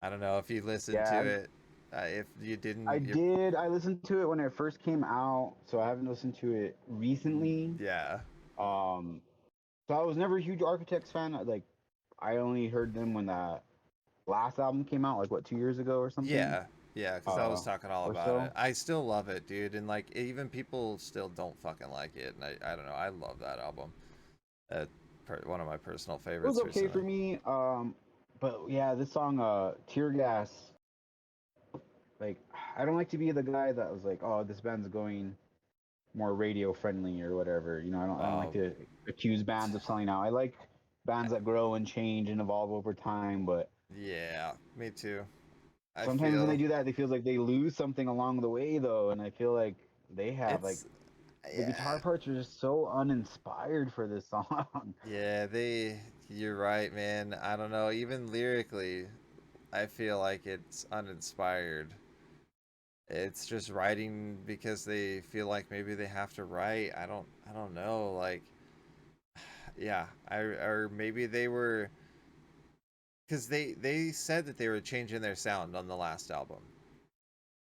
I don't know if you listened to Yeah, it. If you I didn't, you're did. I listened to it when it first came out, so I haven't listened to it recently. yeah, Um, so I was never a huge Architects fan. I only heard them when that last album came out, like what, 2 years ago or something, yeah, yeah. Because I was talking all or about it. so. I still love it, dude. And like even people still don't fucking like it. And I don't know. I love that album. Uh, One of my personal It was favorites okay recently. for me. But yeah, this song, Tear Gas, like I don't like to be the guy that was like, oh, this band's going more radio friendly or whatever. I don't like Oh, to accuse bands of selling out. I like bands that grow and change and evolve over time, but yeah, me too. I sometimes when they feel do that, they feel like they lose something along the way though, and I feel like they have like it's the guitar yeah, parts are just so uninspired for this song. yeah. You're right, man. I don't know. Even lyrically, I feel like it's uninspired. It's just writing because they feel like maybe they have to write. I don't know. Like, yeah, or maybe they were because they said that they were changing their sound on the last album.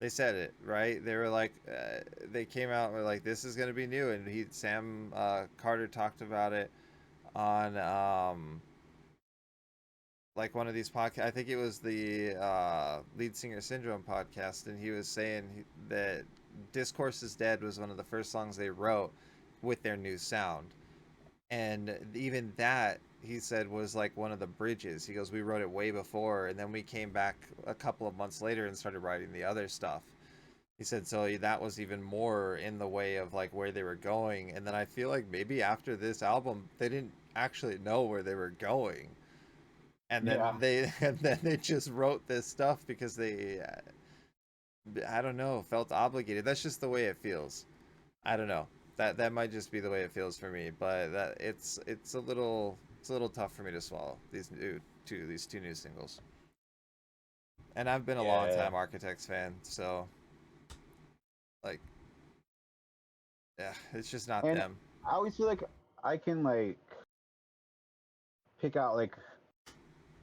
They said it right. They were like, they came out and were like, this is gonna be new, and Sam Carter talked about it on like one of these podcasts. I think it was the Lead Singer Syndrome podcast, and he was saying that Discourse is Dead was one of the first songs they wrote with their new sound. And even that, he said, was like one of the bridges. He goes, we wrote it way before, and then we came back a couple of months later and started writing the other stuff. He said, so that was even more in the way of like where they were going. And then I feel like maybe after this album, they didn't actually know where they were going. and then Yeah. they just wrote this stuff because they I don't know, felt obligated. That's just the way it feels. I don't know. That might just be the way it feels for me, but that it's a little tough for me to swallow these two new singles. And I've been a long Yeah. time Architects fan, so like yeah, it's just not And them. I always feel like I can like pick out like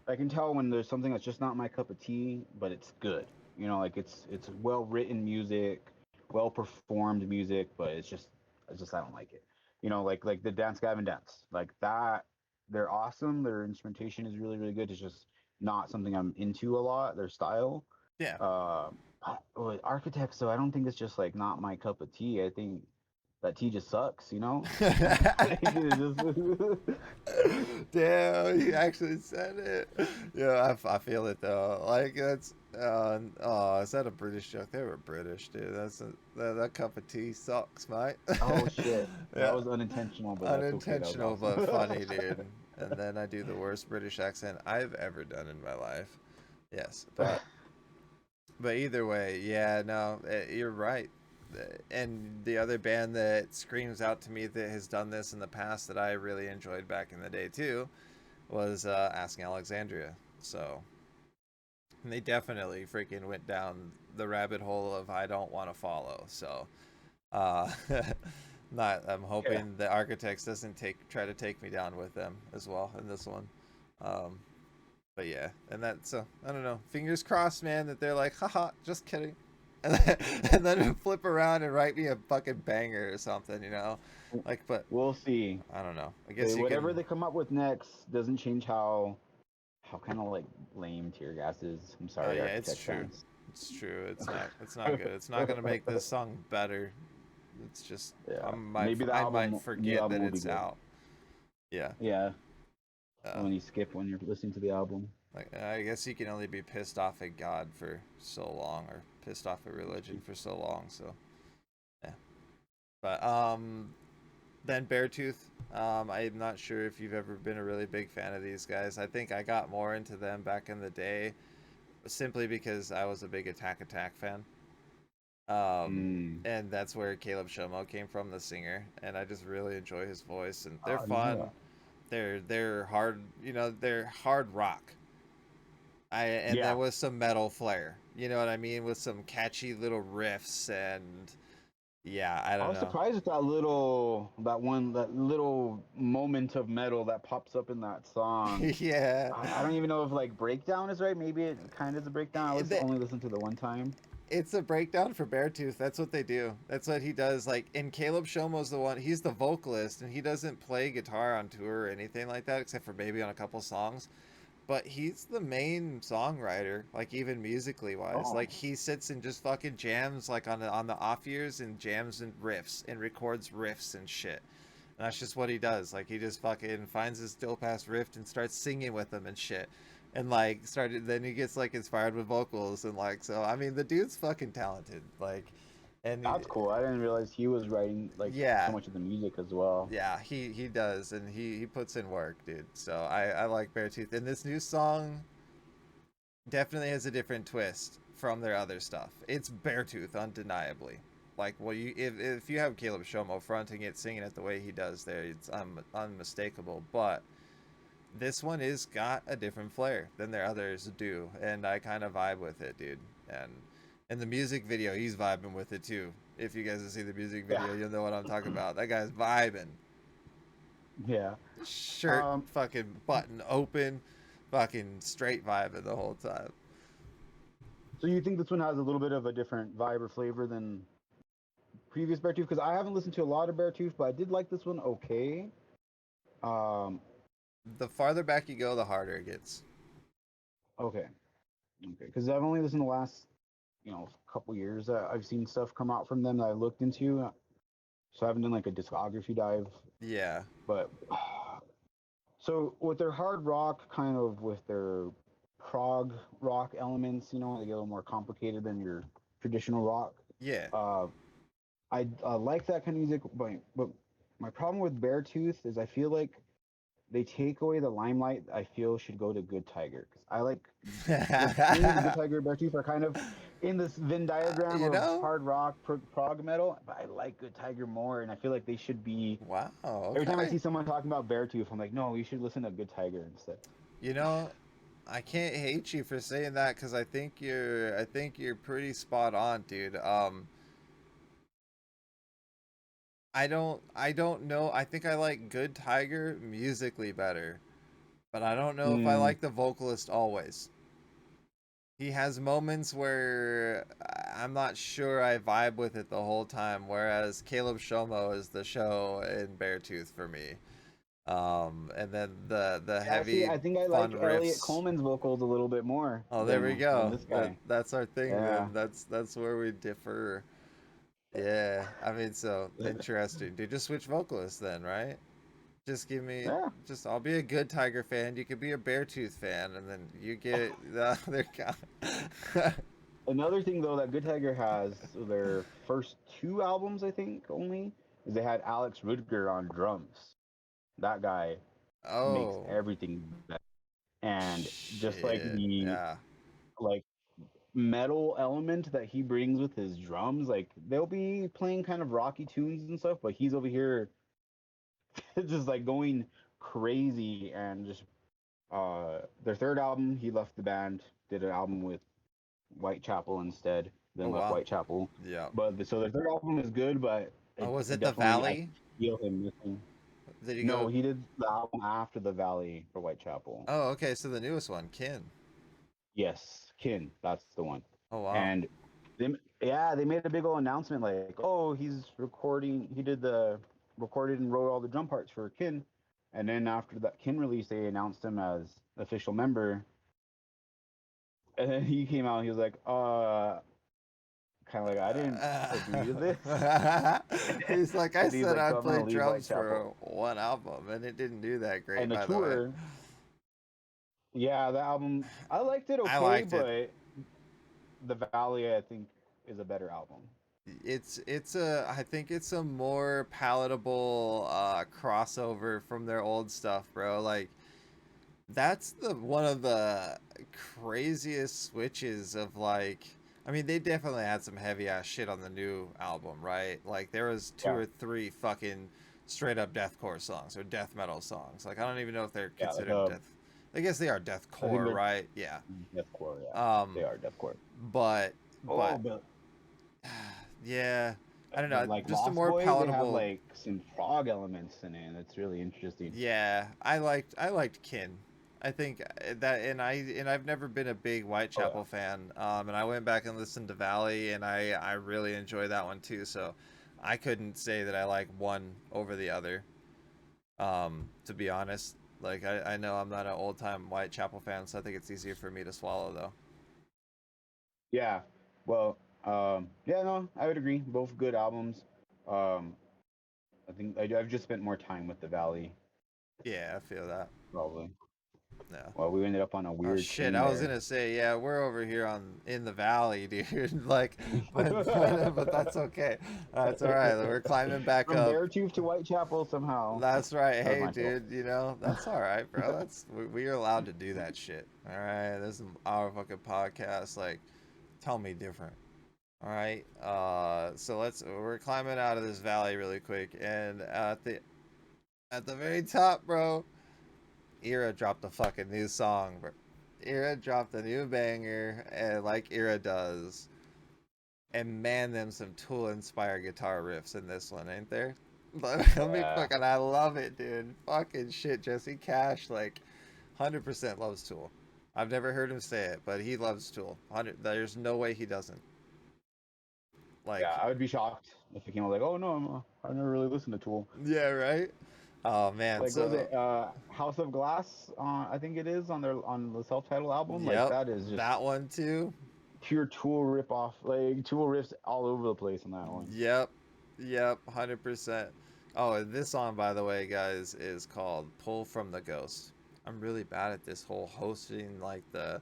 I can tell when there's something that's just not my cup of tea, but it's good. You know, like it's well written music, well performed music, but it's just I don't like it. You know, like the Dance Gavin Dance, like that. They're awesome. Their instrumentation is really really good. It's just not something I'm into a lot. Their style. Yeah. With Architects, though, I don't think it's just like not my cup of tea. I think that tea just sucks. You know. I think it just. Damn, you actually said it. Yeah, I feel it though. Like that's oh, is that a British joke? They were British, dude. That cup of tea sucks, mate. Oh shit, that Yeah, was unintentional, but that's okay. That was unintentional but awesome. funny, dude. And then I do the worst British accent I've ever done in my life. Yes, but either way, yeah, no, you're right. And the other band that screams out to me that has done this in the past that I really enjoyed back in the day too was Asking Alexandria. So they definitely freaking went down the rabbit hole of I don't want to follow. So uh, not I'm Yeah. hoping the Architects doesn't try to take me down with them as well in this one. Um, but yeah, and that's I don't know. Fingers crossed, man, that they're like, haha, just kidding, and then flip around and write me a fucking banger or something, you know? Like, but We'll see. I don't know. I guess you Whatever can. they come up with next doesn't change how kind of like lame Tear Gas is. I'm Oh sorry, yeah, it's Architect true. fans. It's true. It's not good. It's not gonna make this song better. It's just Yeah, maybe the I might new forget album that will be it's good. out. Yeah. Yeah, Uh, when you skip when you're listening to the album. like I guess you can only be pissed off at God for so long, or pissed off at religion for so long. So yeah. But then Beartooth. I'm not sure if you've ever been a really big fan of these guys. I think I got more into them back in the day, simply because I was a big Attack Attack fan. Mm. And that's where Caleb Shomo came from, the singer. And I just really enjoy his voice, and they're Oh, I didn't know fun. They're hard, you know, they're hard rock. that. And then Yeah, with some metal flair, you know what I mean, with some catchy little riffs, and yeah, I I don't was know. surprised at that little moment of metal that pops up in that song. Yeah, I don't even know if like breakdown is right. Maybe it kind of is a breakdown. I was Th- only listened to the one time. it's a breakdown for Beartooth. That's what they do. That's what he does. Like, and Caleb Shomo's the one. He's the vocalist, and he doesn't play guitar on tour or anything like that, except for maybe on a couple songs. But he's the main songwriter, like even musically wise. Oh, Like he sits and just fucking jams, like on the off years, and jams and riffs and records riffs and shit. And that's just what he does. Like he just fucking finds his dope ass riff and starts singing with them and shit. And like started then he gets like inspired with vocals, and like so I mean the dude's fucking talented. Like and that's cool. I didn't realize he was writing like so yeah, much of the music as well. yeah, he does, and he puts in work, dude. So I like Beartooth. And this new song definitely has a different twist from their other stuff. It's Beartooth, undeniably. Like, well, if you have Caleb Shomo fronting it, singing it the way he does there, it's unmistakable. But this one is got a different flair than their others do, and I kind of vibe with it, dude. And in the music video, he's vibing with it too. If you guys have seen the music Yeah, video, you'll know what I'm talking about. That guy's vibing. yeah. Shirt Um, fucking button open, fucking straight vibing the whole time. so you think this one has a little bit of a different vibe or flavor than previous Beartooth? Because I haven't listened to a lot of Beartooth, but I did like this one. Okay. Um, The farther back you go, the harder it gets. okay. Okay. Because I've only listened to the last, couple years. I've seen stuff come out from them that I looked into. So I haven't done like a discography dive, Yeah, but so with their hard rock, kind of with their prog rock elements, they get a little more complicated than your traditional rock. yeah, Uh, I like that kind of music, but my problem with Beartooth is I feel like they take away the limelight. I feel should go to Good Tiger because I like to me the Good Tiger and Beartooth are kind of in this Venn diagram You of know? hard rock prog metal, but I like Good Tiger more, and I feel like they should be. Wow. Every time I Okay. see someone talking about Beartooth, I'm like, no, you should listen to Good Tiger instead. You know, I can't hate you for saying that because I think you're pretty spot on, dude. I don't know. I think I like Good Tiger musically better, but I don't know if I Mm, like the vocalist always. He has moments where I'm not sure I vibe with it the whole time, whereas Caleb Shomo is the show in Beartooth for me. And then the yeah, see, heavy I think I fun like Elliot riffs. Coleman's vocals a little bit more Oh, there we than go. this guy. That's our thing Yeah. then. That's where we differ. Yeah, I mean, so interesting. Dude, just switch vocalists then, right? Just give me, Yeah. just I'll be a Good Tiger fan. You could be a Beartooth fan, and then you get the other guy. Another thing though that Good Tiger has, their first two albums, I think only, is they had Alex Rudger on drums. That guy makes Oh, everything better. And just like shit. the Yeah. like metal element that he brings with his drums, like they'll be playing kind of rocky tunes and stuff, but he's over here just like going crazy and just their third album he left the band, did an album with Whitechapel instead, Oh, then left wow. Whitechapel. Yeah. But so their third album is good, but Oh, was it it the definitely I Valley? feel him missing. Did he No, go? he did the album after the Valley for Whitechapel. Oh, okay. So the newest one, Kin. Yes, Kin, that's the one. Oh, wow. And they, yeah, they made a big old announcement like, oh, he's recording. He did the recorded and wrote all the drum parts for Kin. And then after that Kin release, they announced him as official member. And then he came out. And he was like, kind of like I didn't agree to this. He's like, I And he's said like, so I'd I'm gonna play leave drums Whitechapel. for one album, and it didn't do that great, And the by the way. tour, yeah, the album I liked it I okay, liked it. but the Valley I think is a better album. I think it's a more palatable crossover from their old stuff, bro. Like that's the one of the craziest switches of like I mean they definitely had some heavy ass shit on the new album, right? Like there was two Yeah, or three fucking straight up deathcore songs or death metal songs. Like I don't even know if they're yeah, like considered death. I guess they are I think deathcore, they're right? Yeah. deathcore. Yeah, Um they are deathcore. but Oh, but but yeah, I don't know, like just a Lost more Boy, they have palatable. like some prog elements in it. That's really interesting. Yeah, I liked Kin. I think that and I've never been a big Oh yeah. Whitechapel fan. And I went back and listened to Valley and I really enjoy that one too. So I couldn't say that I like one over the other. To be honest. Like I know I'm not an old time Whitechapel fan, so I think it's easier for me to swallow though. Yeah. Well, yeah, no, I would agree. Both good albums. Um, I think I've just spent more time with the Valley, Yeah, I feel that. probably. No. Well, we ended up on a Oh weird shit! chain I was there. gonna say, yeah, we're over here on in the valley, dude. Like, but that's okay. That's all right. We're climbing back From up. Beartooth to Whitechapel somehow. That's right. That was Hey, my fault. dude. You know that's all right, bro. We are allowed to do that shit. All right. This is our fucking podcast. Like, tell me different. All right. So we're climbing out of this valley really quick, and at the very top, bro. ERRA dropped a fucking new song, bro. ERRA dropped a new banger, and like ERRA does, and man, them some Tool inspired guitar riffs in this one, ain't there? Let me Yeah. fucking, I love it, dude. Fucking shit, Jesse Cash, like, 100% loves Tool. I've never heard him say it, but he loves Tool. 100, there's no way he doesn't. Yeah, Like, I would be shocked if it came out like, oh no, I've never really listened to Tool. yeah, right? Oh man, Like, was so it House of Glass? I think it is on the self-titled album. Like yep, that is just that one too. pure Tool rip off. Like Tool riffs all over the place on that one. Yep. Yep. 100%. Oh, and this song, by the way, guys, is called "Pull from the Ghost." I'm really bad at this whole hosting, like the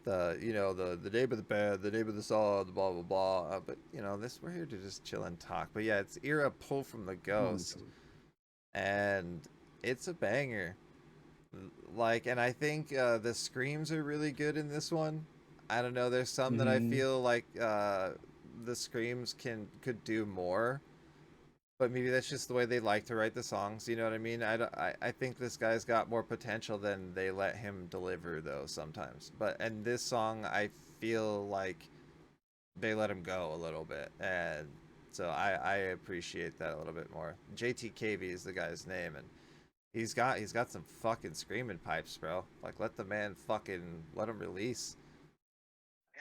name of the band, the name of the song, the blah blah blah. But this we're here to just chill and talk. But yeah, it's ERRA "Pull from the Hmm. Ghost," and it's a banger. Like, and I think the screams are really good in this one. I don't know. There's some that I Hmm. feel like the screams could do more, but maybe that's just the way they like to write the songs. You know what I mean? I think this guy's got more potential than they let him deliver, though, sometimes. But and this song, I feel like they let him go a little bit, and so I appreciate that a little bit more. JTKV is the guy's name, and he's got some fucking screaming pipes, bro. Like, let the man fucking let him release.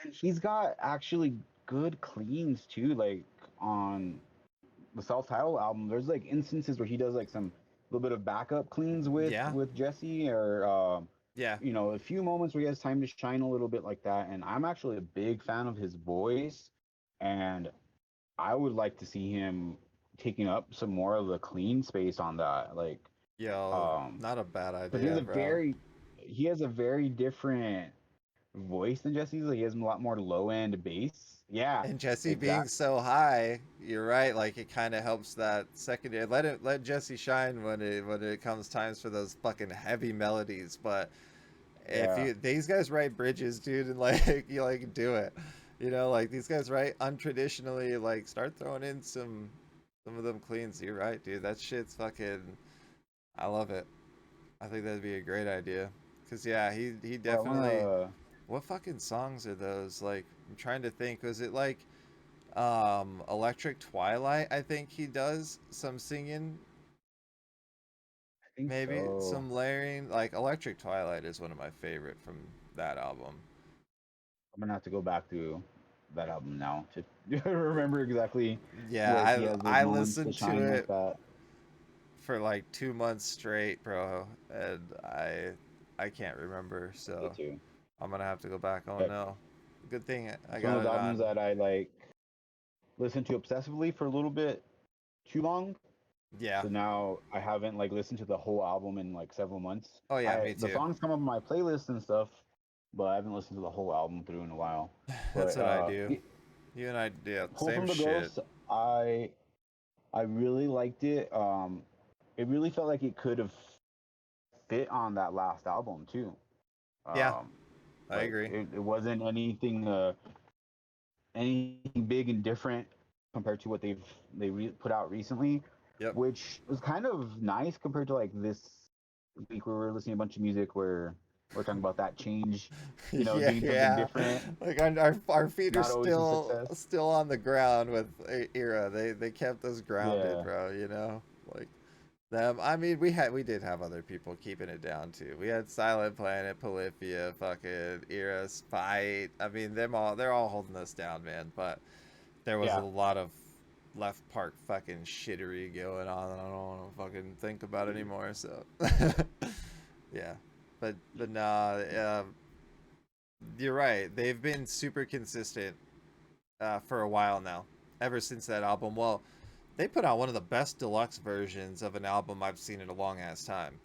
And he's got actually good cleans too, like on the self-titled album. There's like instances where he does like some little bit of backup cleans Yeah, with Jesse, or yeah, a few moments where he has time to shine a little bit like that. And I'm actually a big fan of his voice, and I would like to see him taking up some more of the clean space on that. Like, yo, um, not a bad because he has idea, a bro. very different voice than Jesse's. Like, he has a lot more low end bass. Yeah, And Jesse being exactly. so high, you're right. Like, it kind of helps that secondary. Let Jesse shine when it comes times for those fucking heavy melodies. But if Yeah. you these guys write bridges, dude, and like you like do it, like these guys write untraditionally. Like, start throwing in some of them cleans. You're right, dude. That shit's fucking. I love it. I think that'd be a great idea. Cause yeah, he Well, I definitely. wanna. What fucking songs are those? Like, I'm trying to think. Was it like Electric Twilight? I think he does some singing, I think maybe so. some layering. Like, Electric Twilight is one of my favorite from that album. I'm gonna have to go back to that album now to remember exactly where he Yeah, has those I moments to listened to shine like it that. for like 2 months straight, bro, and I can't remember. Me So too. I'm gonna have to go back. Oh Yep. no, good thing I It's one got of those it albums on. that I like listened to obsessively for a little bit too long. Yeah. So now I haven't like listened to the whole album in like several months. Oh yeah, me The too. songs come up on my playlist and stuff, but I haven't listened to the whole album through in a while. That's But what I do. You and I, yeah, Pull same from the shit. Ghost, I really liked it. It really felt like it could have fit on that last album too. Yeah, Um, I like agree. it wasn't anything big and different compared to what put out recently, Yep. which was kind of nice compared to like this week where we're listening to a bunch of music where we're talking about that change, Yeah, doing something yeah. different, Like, our feet are not always a still success. still on the ground with ERRA. They kept us grounded, Yeah, bro. Like them. I mean, we did have other people keeping it down too. We had Silent Planet, Polyphia, fucking ERRA, Spite. I mean, they're all holding us down, man. But there was a yeah. lot of left park fucking shittery going on, and I don't want to fucking think about it anymore. So yeah, but nah, you're right. They've been super consistent for a while now, ever since that album. Well, they put out one of the best deluxe versions of an album I've seen in a long ass time.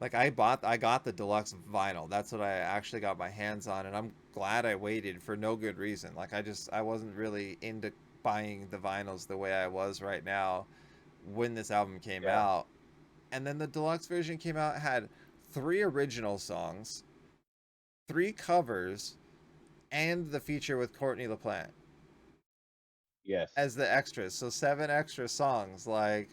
Like, I got the deluxe vinyl. That's what I actually got my hands on, and I'm glad I waited for no good reason. Like, I wasn't really into buying the vinyls the way I was right now when this album came Yeah. out. And then the deluxe version came out, had 3 original songs, 3 covers, and the feature with Courtney LaPlante Yes. as the extras. So 7 extra songs. Like,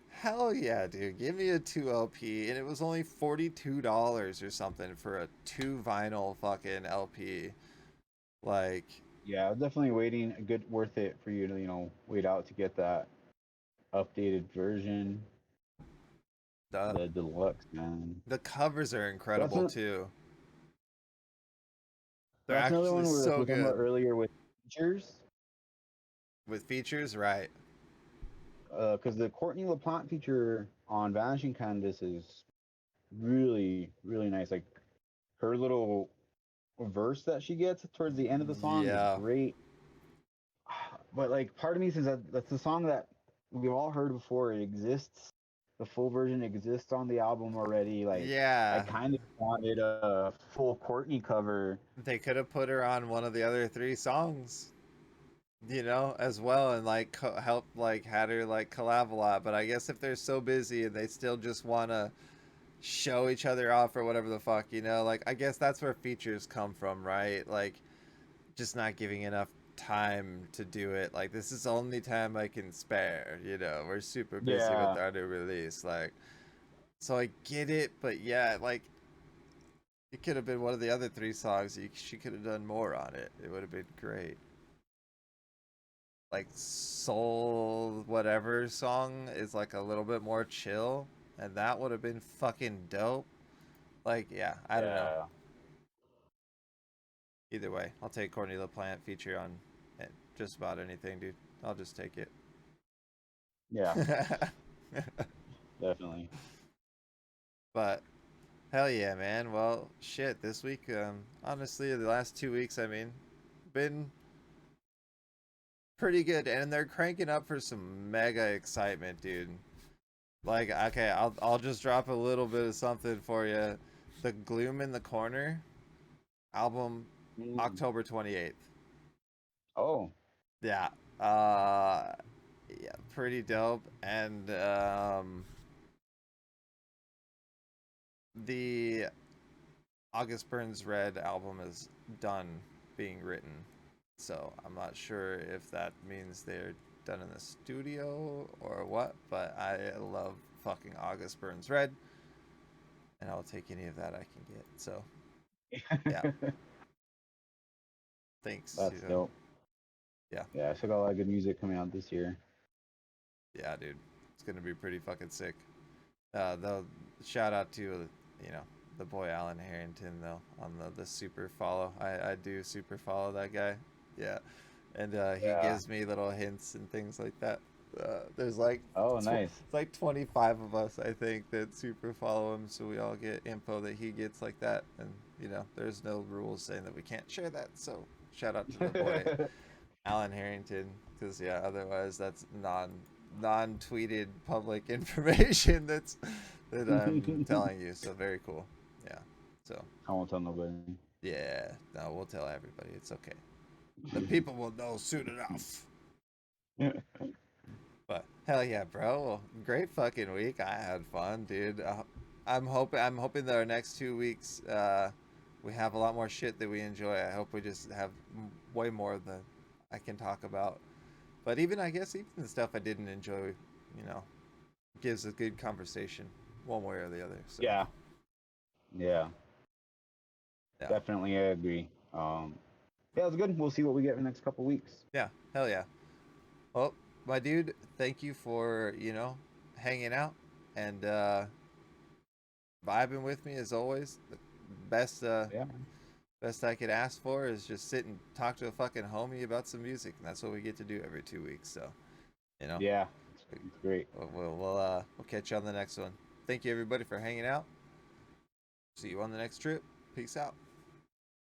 hell yeah, dude. Give me a 2 LP. And it was only $42 or something for a 2 vinyl fucking LP. Like, Yeah, I was definitely waiting. A good worth it for you to wait out to get that updated version, the the deluxe, man. the covers are That's incredible an, too. They're that's another actually one where like we so were talking about good earlier with features, with features, right? because the Courtney LaPlante feature on Vanishing Canvas is really nice. Like her little verse that she gets towards the end of the song is Yeah. great. But like part of me says that that's the song that we've all heard before. It exists. The full version exists on the album already. Like I Yeah. kind of wanted a full Courtney cover. They could have put her on one of the other 3 songs, as well, and like help, like had her like collab a lot. But I guess if they're so busy and they still just wanna show each other off or whatever the fuck, you know? Like, I guess that's where features come from, right? Like, just not giving enough time to do it. Like, this is the only time I can spare, you know? We're super busy with Yeah. our new release. Like, so I get it, but yeah, like, it could have been one of the other 3 songs. She could have done more on it. It would have been great. Like Soul whatever song is like a little bit more chill, and that would have been fucking dope. Like, yeah, I don't know. Yeah. Either way, I'll take Courtney LaPlante feature on just about anything, dude. I'll just take it. Yeah. Definitely. But hell yeah, man. Well, shit. This week, honestly, the last 2 weeks, I mean, been pretty good, and they're cranking up for some mega excitement, dude. Like, okay, I'll just drop a little bit of something for you. The Gloom in the Corner album, Mm. October 28th. Oh. Yeah. Yeah, pretty dope. And the August Burns Red album is done being written. So I'm not sure if that means they're done in the studio or what, but I love fucking August Burns Red, and I'll take any of that I can get. So yeah, thanks. That's dope. Yeah, Yeah, I still got a lot of good music coming out this year. yeah, dude, it's gonna be pretty fucking sick. The shout out to the boy Alan Harrington though on the super follow. I do super follow that guy. Yeah, and he Yeah. gives me little hints and things like that. There's like Oh, nice. it's like 25 of us I think that super follow him, so we all get info that he gets like that, and there's no rules saying that we can't share that. So shout out to the boy Alan Harrington, because yeah, otherwise that's non-tweeted public information that I'm telling you. So very cool. Yeah. So I won't tell nobody. yeah, no, we'll tell everybody. It's okay. The people will know soon enough. But hell yeah, bro! Well, great fucking week. I had fun, dude. I'm hoping that our next 2 weeks, we have a lot more shit that we enjoy. I hope we just have way more than I can talk about. But I guess even the stuff I didn't enjoy, you know, gives a good conversation one way or the other. So Yeah. Yeah. yeah, Definitely, I agree. Yeah, it's good. We'll see what we get in the next couple weeks. yeah, hell yeah. Well, my dude, thank you for hanging out and vibing with me as always. The best Yeah. best I could ask for is just sit and talk to a fucking homie about some music, and that's what we get to do every 2 weeks. So, you know, Yeah. It's great. we'll catch you on the next one. Thank you everybody for hanging out. See you on the next trip. Peace out.